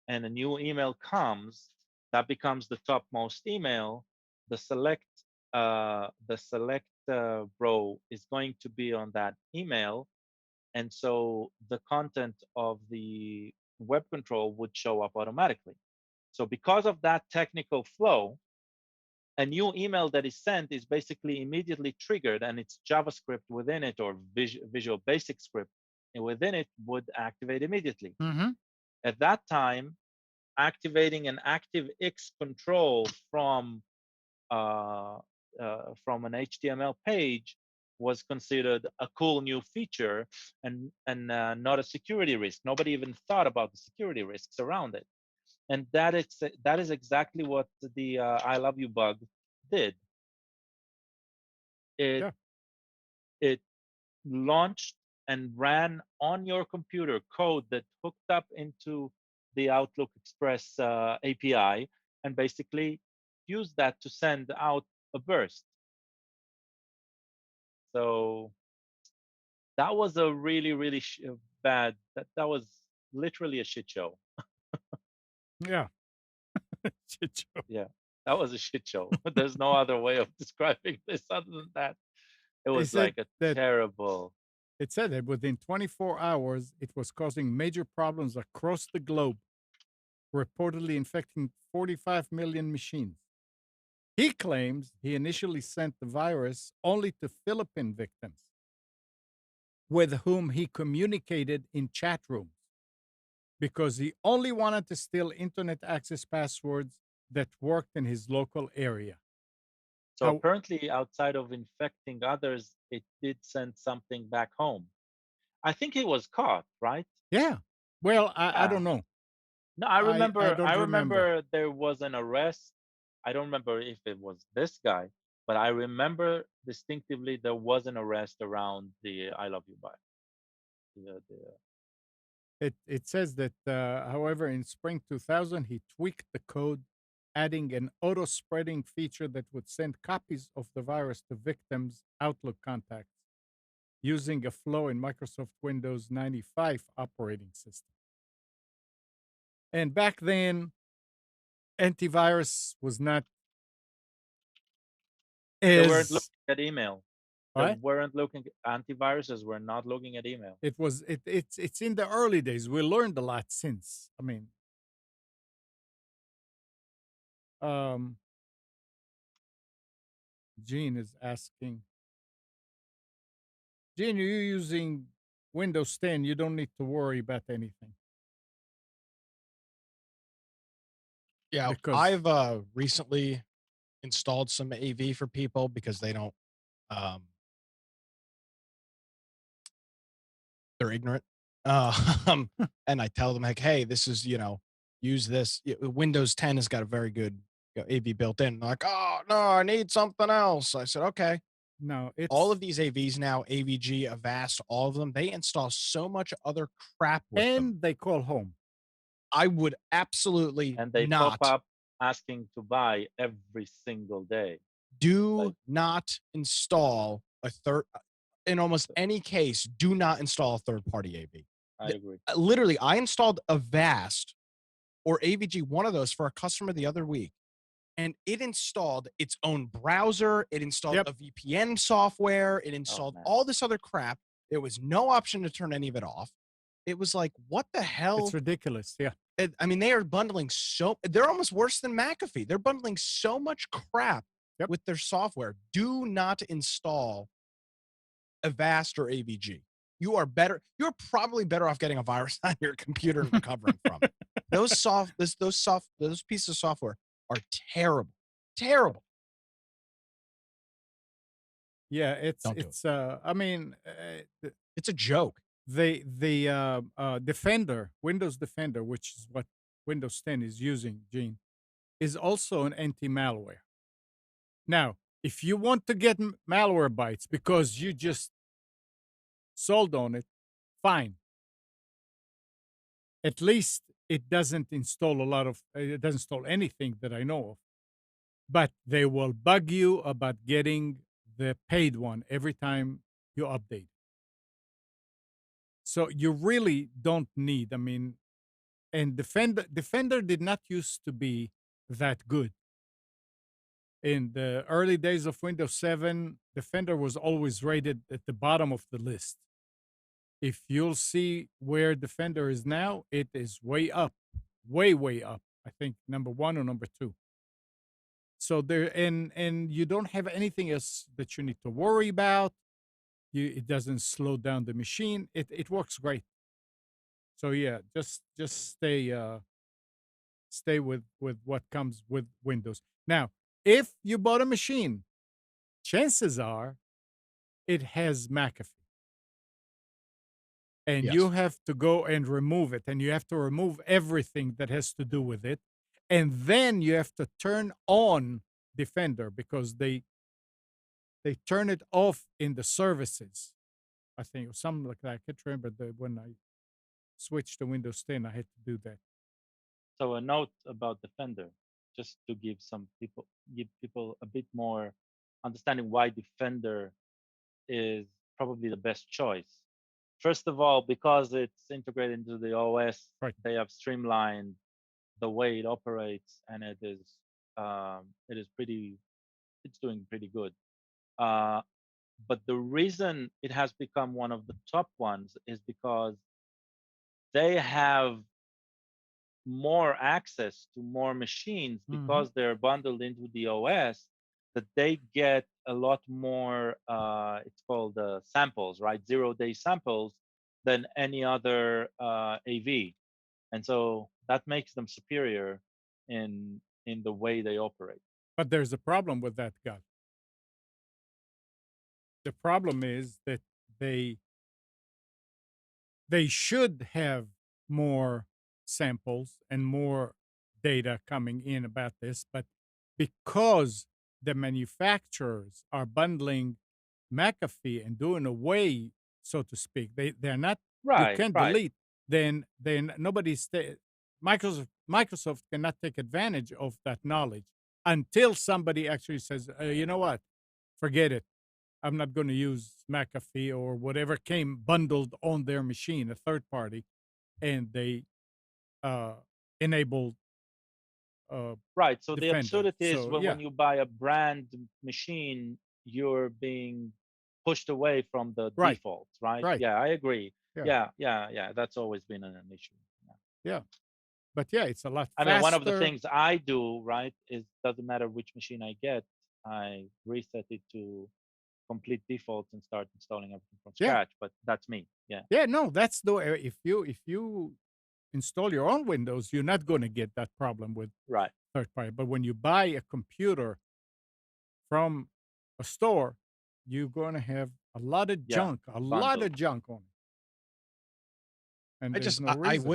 and a new email comes, that becomes the topmost email. The select row is going to be on that email, and so the content of the web control would show up automatically. So because of that technical flow, a new email that is sent is basically immediately triggered, and it's JavaScript within it or Visual Basic script within it would activate immediately. Mm-hmm. At that time, activating an ActiveX control from an HTML page was considered a cool new feature and not a security risk. Nobody even thought about the security risks around it, and that is exactly what the I love you bug did. It Yeah. it launched and ran on your computer code that hooked up into the Outlook Express API and basically used that to send out a burst. So that was a really, really bad. That was literally a shit show. Yeah. Shit show. Yeah, that was a shit show. There's no other way of describing this other than that. It They was said like a that terrible. it said that within 24 hours, it was causing major problems across the globe, reportedly infecting 45 million machines. He claims he initially sent the virus only to Philippine victims, with whom he communicated in chat rooms, because he only wanted to steal internet access passwords that worked in his local area. So How, apparently, outside of infecting others, it did send something back home. I think he was caught, right? yeah. Well, I Yeah. don't know. No, I I remember. I don't remember. remember there was an arrest. I don't remember if it was this guy, but I remember distinctively there was an arrest around the "I love you" by the It says that, however, in spring 2000, he tweaked the code, adding an auto spreading feature that would send copies of the virus to victims' Outlook contacts using a flow in Microsoft Windows 95 operating system. And back then, antivirus was not They weren't as looking at email. They what weren't looking. Antiviruses were not looking at email. it was. It's in the early days. We learned a lot since. I mean, um, Gene is asking, Gene, you're using Windows 10. You don't need to worry about anything Yeah, because I've recently installed some AV for people because they don't um they're ignorant. Um and I tell them like, hey, this is, use this. Windows 10 has got a very good AV built in. They're like, oh no, I need something else. I said, okay. no, All of it's these AVs now, AVG, Avast, all of them, they install so much other crap with them. and they call home. I would absolutely And they pop not up asking to buy every single day. do Like, not install a third in almost any case, do not install a third party AV. I agree. Literally, I installed Avast or AVG, one of those for a customer the other week, and it installed its own browser. It installed Yep, a VPN software. It Oh installed man. all this other crap. There was no option to turn any of it off. It was like, what the it's hell? ridiculous. Yeah, I mean, they are bundling they're almost worse than McAfee. They're bundling so much crap yep. with their software. Do not install Avast or AVG. You're probably better off getting a virus on your computer and recovering from it. Those pieces of software are terrible. Terrible. Yeah, Don't do it. it's. I mean, It's a joke. the Defender, Windows Defender, which is what Windows 10 is using, Gene, is also an anti-malware. Now, if you want to get malware bytes because you just sold on it, fine. At least it doesn't install it doesn't install anything that I know of. But they will bug you about getting the paid one every time you update. So you really don't need, I mean, and Defender did not used to be that good. In the early days of Windows 7, Defender was always rated at the bottom of the list. If you'll see where Defender is now, it is way up, way up. I think number 1 or number 2. So there, and you don't have anything else that you need to worry about. It doesn't slow down the machine. It works great. So yeah, just stay with what comes with Windows. Now, if you bought a machine, chances are it has McAfee. And Yes. you have to go and remove it, and you have to remove everything that has to do with it. And then you have to turn on Defender because they turn it off in the services. I think or something like that. I can't remember when I switched to Windows 10, I had to do that. So a note about Defender, just to give people a bit more understanding why Defender is probably the best choice. First of all, because it's integrated into the OS, Right. they have streamlined the way it operates, and it's doing pretty good. Uh, but the reason it has become one of the top ones is because they have more access to more machines Mhm. because they're bundled into the OS, that they get a lot more it's called samples, right? 0-day samples than any other AV. And so that makes them superior in the way they operate. But there's a problem with that, guy. The problem is that they they should have more samples and more data coming in about this, but because the manufacturers are bundling McAfee and doing away, so to speak, they're not. You Right, can't right. delete. Then nobody's Microsoft cannot take advantage of that knowledge until somebody actually says, you know what, forget it. I'm not going to use McAfee or whatever came bundled on their machine, a third party, and they uh, enabled Right. So the Defender. absurdity is So yeah, when you buy a brand machine, you're being pushed away from the right, default, right? right, Yeah, I agree. yeah, Yeah. That's always been an issue. Yeah. yeah. But yeah, it's a lot I mean, one of the faster. things I do, right, is doesn't matter which machine I get, I reset it to complete defaults and start installing everything from Yeah, scratch. But that's me. Yeah. yeah. No, that's the way. If you install your own Windows, you're not going to get that problem with Right. third party. But when you buy a computer from a store, you're going to have a lot of Yeah. junk, a lot Bundle. of junk on it, and I there's just no reason.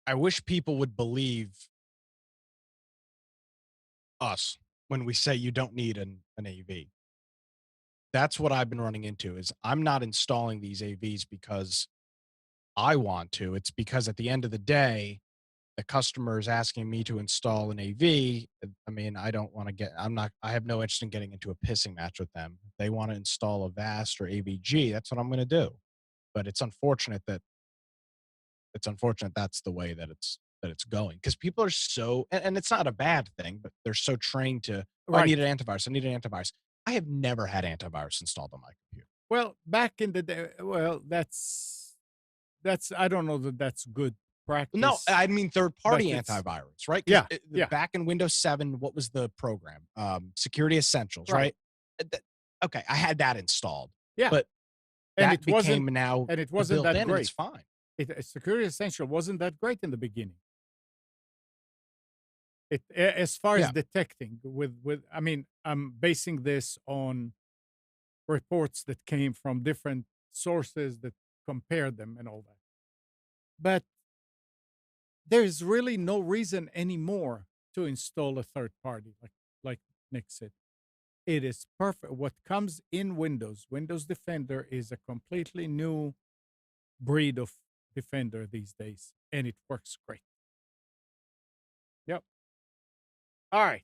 I wish people would believe us when we say you don't need an AV. That's what I've been running into is I'm not installing these AVs because I want to. It's because at the end of the day, the customer is asking me to install an AV. I mean, I don't want to I have no interest in getting into a pissing match with them. If they want to install a VAST or AVG, that's what I'm going to do. But it's unfortunate that's the way that it's going because people are so and it's not a bad thing, but they're so trained to oh, I Right. need an antivirus. I need an antivirus. I have never had antivirus installed on my computer. Well, back in the day, well, that's I don't know that that's good practice. No, I mean third party it's antivirus, right? yeah, yeah. Back in Windows 7, what was the program? Security Essentials, right? Okay, I had that installed. Yeah. But And that became now and it wasn't built that in and it's great. fine. Security Essential wasn't that great in the beginning. As far as Yeah. detecting with I mean, I'm basing this on reports that came from different sources that compared them and all that. But there's really no reason anymore to install a third party, like Nick said. It is perfect. What comes in Windows Defender is a completely new breed of Defender these days, and it works great. Yep. All right.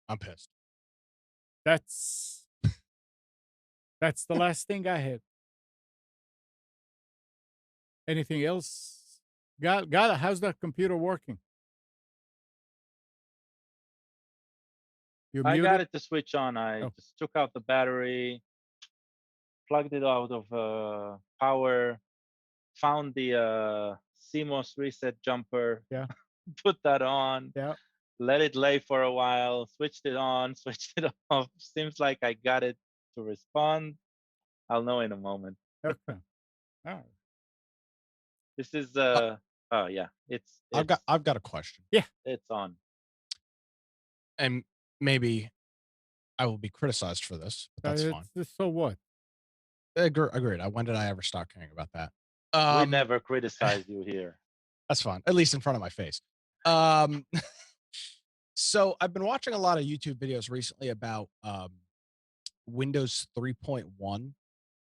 I'm pissed. That's the last thing I had. Anything else? Got it. How's that computer working? You're I muted. got it to switch on. I Oh. just took out the battery, plugged it out of power, found the CMOS reset jumper, Yeah. put that on, Yeah. let it lay for a while, switched it on, switched it off. Seems like I got it to respond. I'll know in a moment. Okay. All right. This is oh yeah, it's I've got a question. it's on. And maybe I will be criticized for this, but that's fine. So what? Agreed. When did I ever stop caring about that? We never criticize you here. That's fine. At least in front of my face. Um, so I've been watching a lot of YouTube videos recently about Windows 3.1,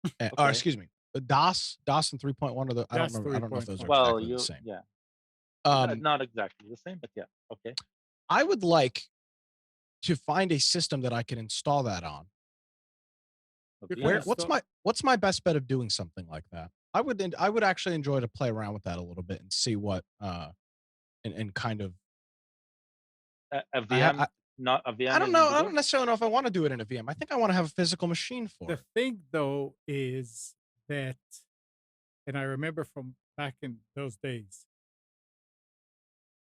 or Okay. excuse me, DOS and 3.1 are the I don't DOS remember. I don't know if those are 3.1. Well, exactly the same. yeah, Um, not exactly the same, but yeah. Okay. I would like to find a system that I can install that on. You can Yeah. What's my best bet of doing something like that? I would actually enjoy to play around with that a little bit and see what and kind of A I, VM, I not a I VM don't in know. the I game? don't necessarily know if I want to do it in a VM. I think I want to have a physical machine for The it. thing, though, is that, and I remember from back in those days,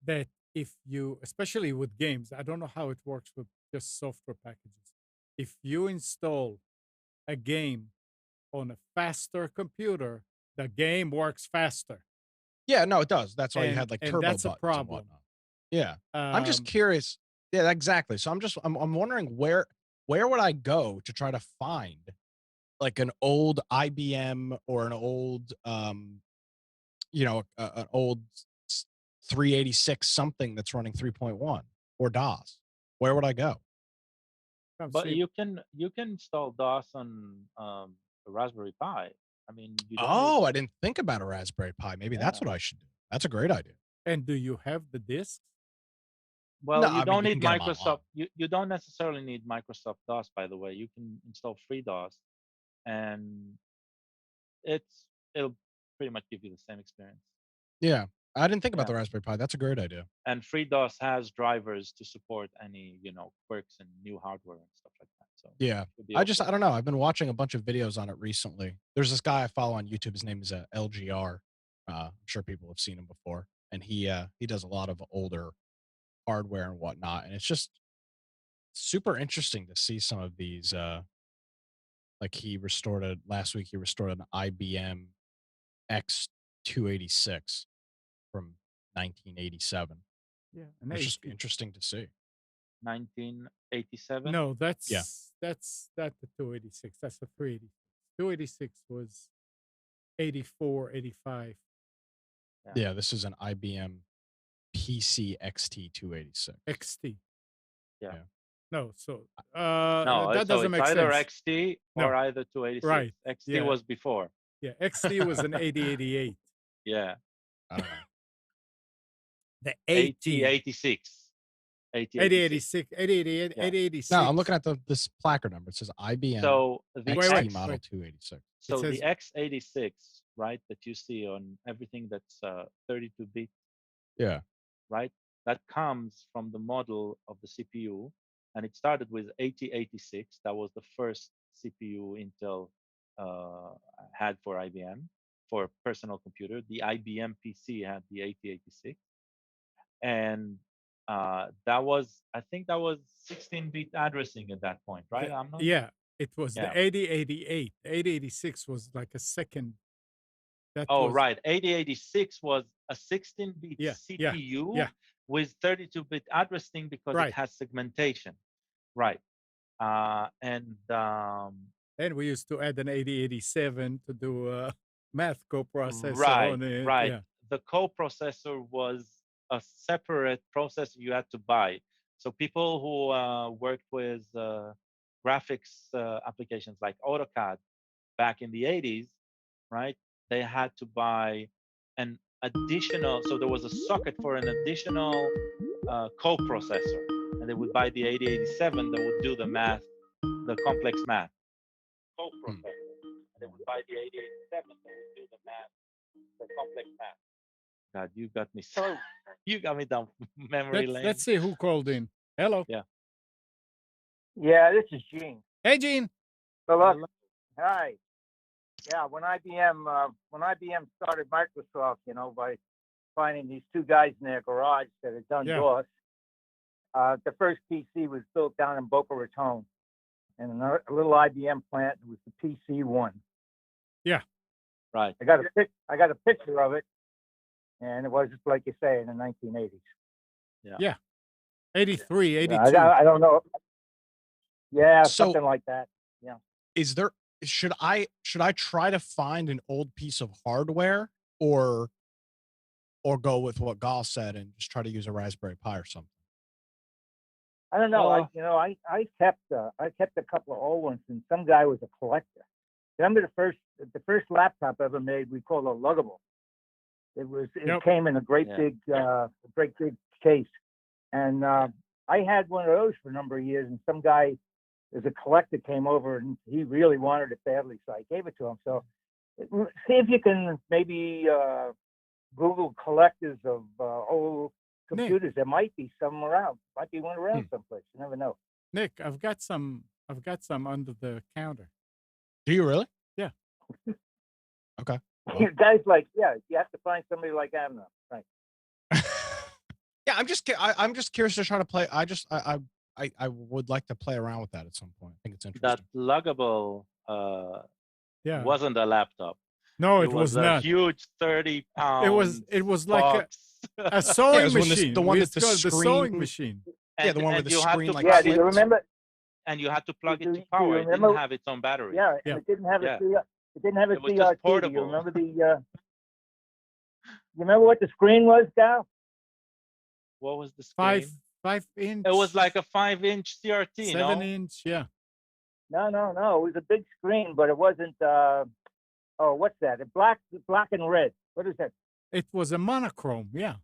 that if you, especially with games, I don't know how it works with just software packages. If you install a game on a faster computer, the game works faster, Yeah, no, it does. That's why you had like and turbo that's a buttons and problem. whatnot. Yeah, I'm just Um, curious. Yeah, exactly. So I'm wondering where would I go to try to find like an old IBM or an old an old 386 something that's running 3.1 or DOS. Where would I go? come But see, you can install DOS on a Raspberry Pi. I mean, you don't need. Oh, I didn't think about a Raspberry Pi. Maybe that's Yeah. what I should do. That's a great idea. and do you have the discs? Well, No, you I mean don't you need can get them online. Microsoft. You don't necessarily need Microsoft DOS, by the way. You can install free DOS, and it'll pretty much give you the same experience. Yeah, I didn't think about Yeah. the Raspberry Pi. That's a great idea. And FreeDOS has drivers to support any quirks and new hardware and stuff like that. So Yeah. it should be I okay. don't know. I've been watching a bunch of videos on it recently. There's this guy I follow on YouTube. His name is LGR. I'm sure people have seen him before, and he does a lot of older hardware and whatnot. And it's just super interesting to see some of these. Like last week. He restored an IBM X286 from 1987. Yeah, It's just interesting to see. 1987. No, Yeah. that's not the 286. That's the 386. 286 was 84, 85. Yeah, this is an IBM PC XT286. XT. Yeah. No, so No, that so doesn't it's make either sense. XT No. or either 286. Right. XT Yeah. was before. Yeah, XT was an 8088. Yeah. I don't know. The 8086. 8086, 8088, Yeah. 8086. No, I'm looking at this placard number. It says IBM So the XT X, model 286. so says- the X86, right, that you see on everything that's 32-bit, Yeah. right? That comes from the model of the CPU, and it started with 8086. That was the first CPU Intel had for IBM for personal computer. The IBM PC had the 8086, and I think that was 16-bit addressing at that point, right? I'm not. Yeah, it was Yeah. the 8088. The 8086 was like a second. That Oh, was, right. 8086 was a 16-bit Yeah, yeah, CPU yeah. with 32-bit addressing because Right. it has segmentation. Right. And And we used to add an 8087 to do a math coprocessor right, on it. right. Yeah. The coprocessor was a separate processor you had to buy. So people who worked with graphics applications like AutoCAD back in the 80s, right? They had to buy an additional, so there was a socket for an additional coprocessor, and they would buy the 8087 that would do the math, the complex math. Coprocessor. And they would buy the 8087 that would do the math, the complex math. God, you got me so, you got me down memory lane. Let's see who called in. Hello. Yeah. Yeah, this is Gene. Hey, Gene. Hello. Hi. Yeah, when IBM started Microsoft, by finding these two guys in their garage that had done Yeah. DOS, the first PC was built down in Boca Raton, and a little IBM plant was the PC-1. Right. I got a picture of it, and it was just like you say in the 1980s. 83, 82. I don't know. Yeah, So- something like that. Should I try to find an old piece of hardware or or go with what Gall said and just try to use a Raspberry Pi or something? I don't know. Well, I kept a couple of old ones, and some guy was a collector. Remember the first laptop ever made? We called a luggable. It came in a great big case, and I had one of those for a number of years. And some guy, as a collector, came over and he really wanted it badly, so I gave it to him. So see if you can maybe Google collectors of old computers. There might be some around. Might be one around someplace. You never know. Nick, I've got some under the counter. Do you really? Yeah. Okay. You guys you have to find somebody like Amnon, right? Yeah, I'm just curious to try to play. I would like to play around with that at some point. I think it's interesting. that luggable Yeah. wasn't a laptop. No, It it was a not. huge 30-pound. It was like box. a sewing it was machine. the one We with the used to call it the sewing screen. machine. Yeah, the one with the you had screen to like Yeah, plug do you it, remember? and you had to plug it Do to you power. It remember? didn't have its own battery. Yeah, Yeah. and it didn't have Yeah. it didn't have a It was CRT. just Do portable. you remember you remember what the screen was, Gal? What was the screen? 5-inch. It was like a 5-inch CRT, 7-inch. Yeah. No. It was a big screen, but it wasn't. What's that? Black and red. What is that? It was a monochrome. Yeah.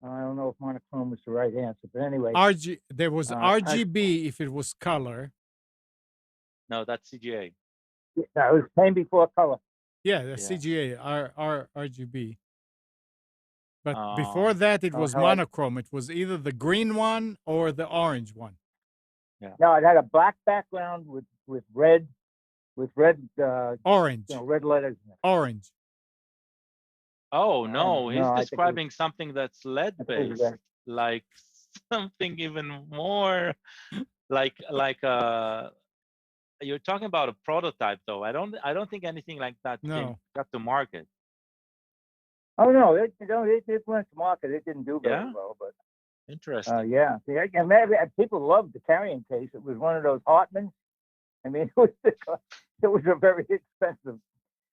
I don't know if monochrome was the right answer, but anyway. There was I- RGB if it was color. No, that's CGA. Yeah, it came before color. Yeah, the Yeah. CGA, RGB. But before Oh. that, it was how I- monochrome. It was either the green one or the orange one. No, it had a black background with red Orange. red letters. In it. Orange. Oh no, he's no, I think it was- describing something that's lead I think it was based, that. like something even more like you're talking about a prototype though. I don't think anything like that No. got to market. Oh no, it went to market. It didn't do very Yeah? well, but Interesting. yeah. See, and maybe people loved the carrying case. It was one of those Hartmans. I mean, it was a very expensive.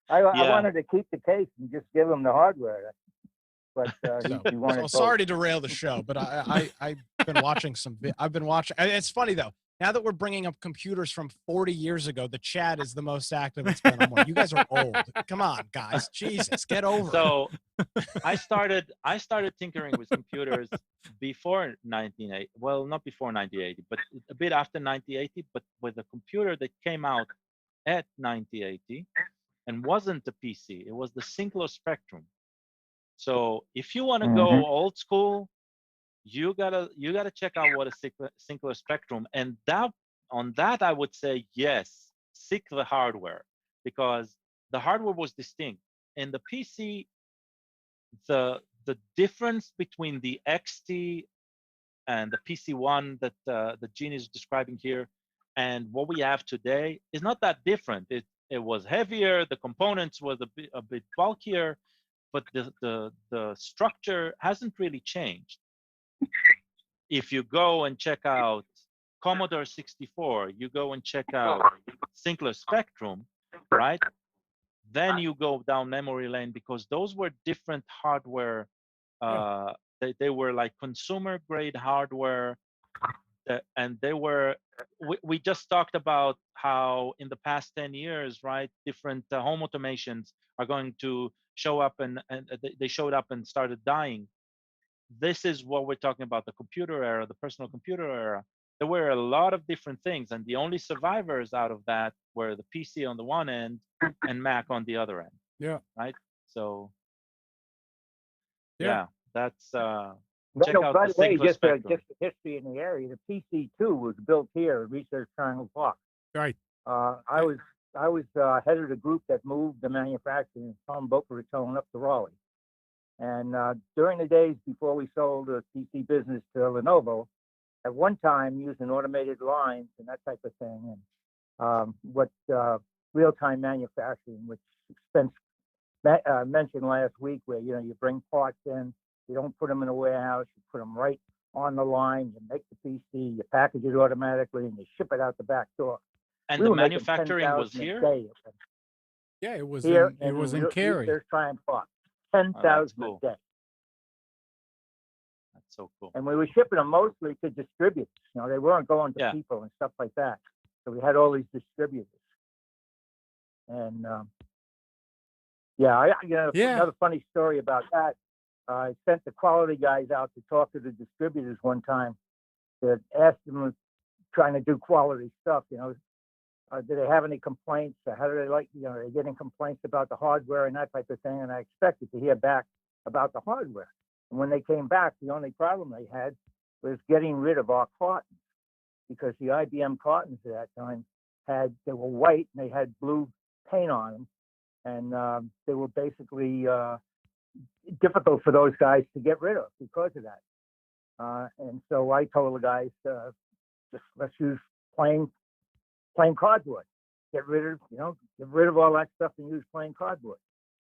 I wanted to keep the case and just give him the hardware, but he wanted. So sorry to derail the show, but I've been watching I've been watching. It's funny though. Now that we're bringing up computers from 40 years ago, the chat is the most active it's been. I'm like, you guys are old. Come on, guys. Jesus, get over it. So I started tinkering with computers before 1980. Well, not before 1980, but a bit after 1980. But with a computer that came out at 1980 and wasn't a PC, it was the Sinclair Spectrum. So if you want to go old school, you gotta check out what a Sinclair Spectrum, and on that I would say yes, seek the hardware, because the hardware was distinct. In the PC, the difference between the XT and the PC1 that Gene is describing here and what we have today is not that different. It was heavier, the components was a bit bulkier, but the structure hasn't really changed. If you go and check out Commodore 64, you go and check out Sinclair Spectrum, right? Then you go down memory lane, because those were different hardware. They were like consumer grade hardware, and they were. We just talked about how in the past 10 years, right, different home automations are going to show up, and they showed up and started dying. This is what we're talking about, the computer era, the personal computer era. There were a lot of different things, and the only survivors out of that were the PC on the one end and Mac on the other end. Yeah. Right. So Yeah. that's check No, out by the the way, Sinclair just Spectrum. history in the area. The PC2 was built here at Research Triangle Park. Right. I was head of the group that moved the manufacturing from Boca Raton up to Raleigh. And during the days before we sold the PC business to Lenovo, at one time using automated lines and that type of thing, and real-time manufacturing, which Spence mentioned last week, where you bring parts in, you don't put them in a warehouse, you put them right on the line, you make the PC, you package it automatically, and you ship it out the back door. And We the were making manufacturing was 10,000 a here. day. Yeah, it was Here in Cary. Research Triangle Park. 10,000 cool. a day. That's so cool. And we were shipping them mostly to distributors. You know, they weren't going to Yeah. people and stuff like that. So we had all these distributors. And yeah, another funny story about that. I sent the quality guys out to talk to the distributors one time that asked them, trying to do quality stuff, you know, do they have any complaints? How do they like, you know, are they getting complaints about the hardware and that type of thing? And I expected to hear back about the hardware. And when they came back, the only problem they had was getting rid of our cartons, because the IBM cartons at that time they were white and they had blue paint on them. And they were basically difficult for those guys to get rid of because of that. And so I told the guys, just let's use plain cardboard. Get rid of all that stuff and use plain cardboard.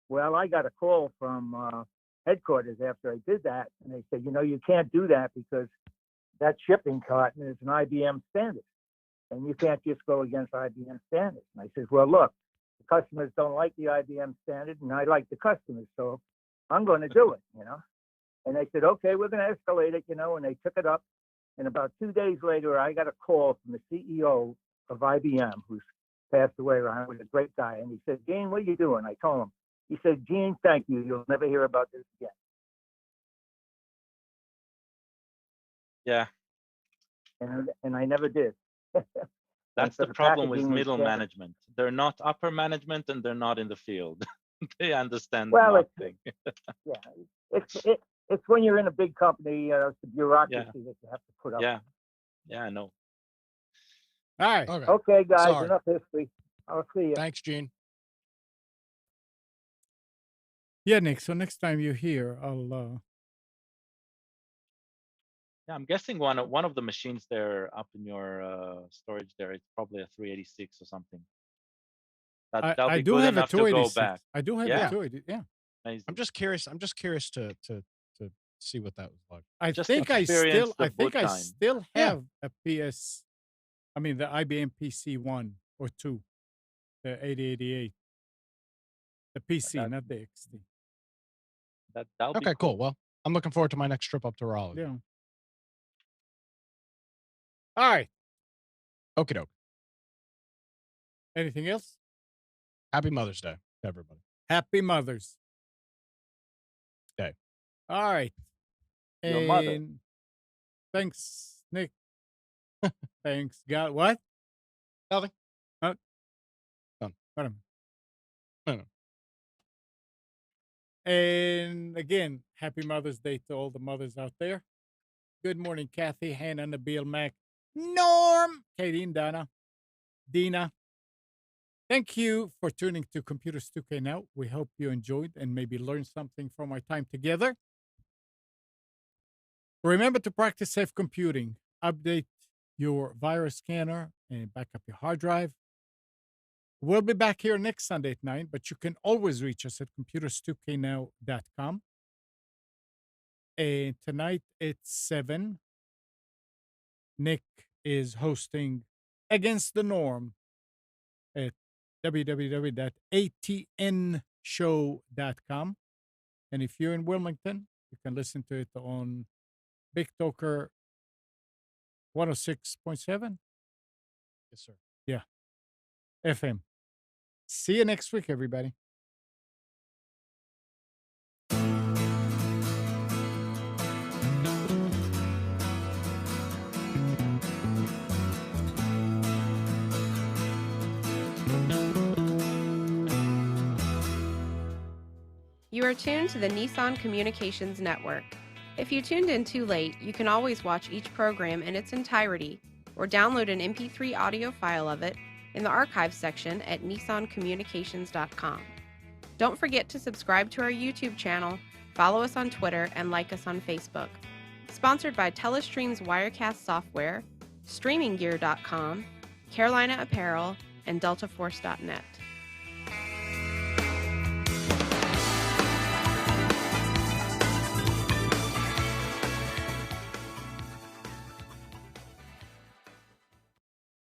Well, I got a call from headquarters after I did that, and they said, you know, you can't do that because that shipping carton is an IBM standard, and you can't just go against IBM standards. And I said, well, look, the customers don't like the IBM standard, and I like the customers, so I'm going to do it, you know. And they said, okay, we're going to escalate it, you know, and they took it up. And about 2 days later, I got a call from the CEO of IBM, who's passed away. Ryan was a great guy. And he said, Gene, what are you doing? I told him. He said, Gene, thank you. You'll never hear about this again. Yeah. And I never did. That's so the problem with packaging was middle standard. management. They're not upper management and they're not in the field. They understand Well, nothing. Yeah, it's when you're in a big company, it's the bureaucracy that you have to put up. Yeah. Yeah, I know. All right. Okay, guys, Sorry. enough history. I'll see you. Thanks, Gene. Yeah, Nick. So next time you're here, I'll. Yeah, I'm guessing one of the machines there up in your storage there, it's probably a 386 or something. That'll I be do good have a enough to go 286. back. I do have Yeah. a 286. Yeah. Amazing. I'm just curious to see what that was like. I Just think I experience still the boot time. still have a PS. I mean the IBM PC 1 or 2, the 8088. The PC, not the XT. That'll be Okay, cool. Well, I'm looking forward to my next trip up to Raleigh. Yeah. All right. Okie doke. Anything else? Happy Mother's Day to everybody. Happy Mother's Day. All right. Your mother. And thanks, Nick. Thanks, God. What? Nothing. What? None. What am I? No. And again, happy Mother's Day to all the mothers out there. Good morning, Kathy, Hannah, Nabil, Mac, Norm, Katie, and Dina. Thank you for tuning to Computers 2K Now. We hope you enjoyed and maybe learned something from our time together. Remember to practice safe computing. Update your virus scanner and back up your hard drive. We'll be back here next Sunday at 9, but you can always reach us at computers2know.com. And tonight at 7, Nick is hosting Against the Norm at www.atnshow.com. And if you're in Wilmington, you can listen to it on Big Talker 106.7. Yes, sir. Yeah. FM. See you next week, everybody. You are tuned to the Nissan Communications Network. If you tuned in too late, you can always watch each program in its entirety or download an MP3 audio file of it in the archives section at nissancommunications.com. Don't forget to subscribe to our YouTube channel, follow us on Twitter, and like us on Facebook. Sponsored by Telestream's Wirecast software, StreamingGear.com, Carolina Apparel, and DeltaForce.net.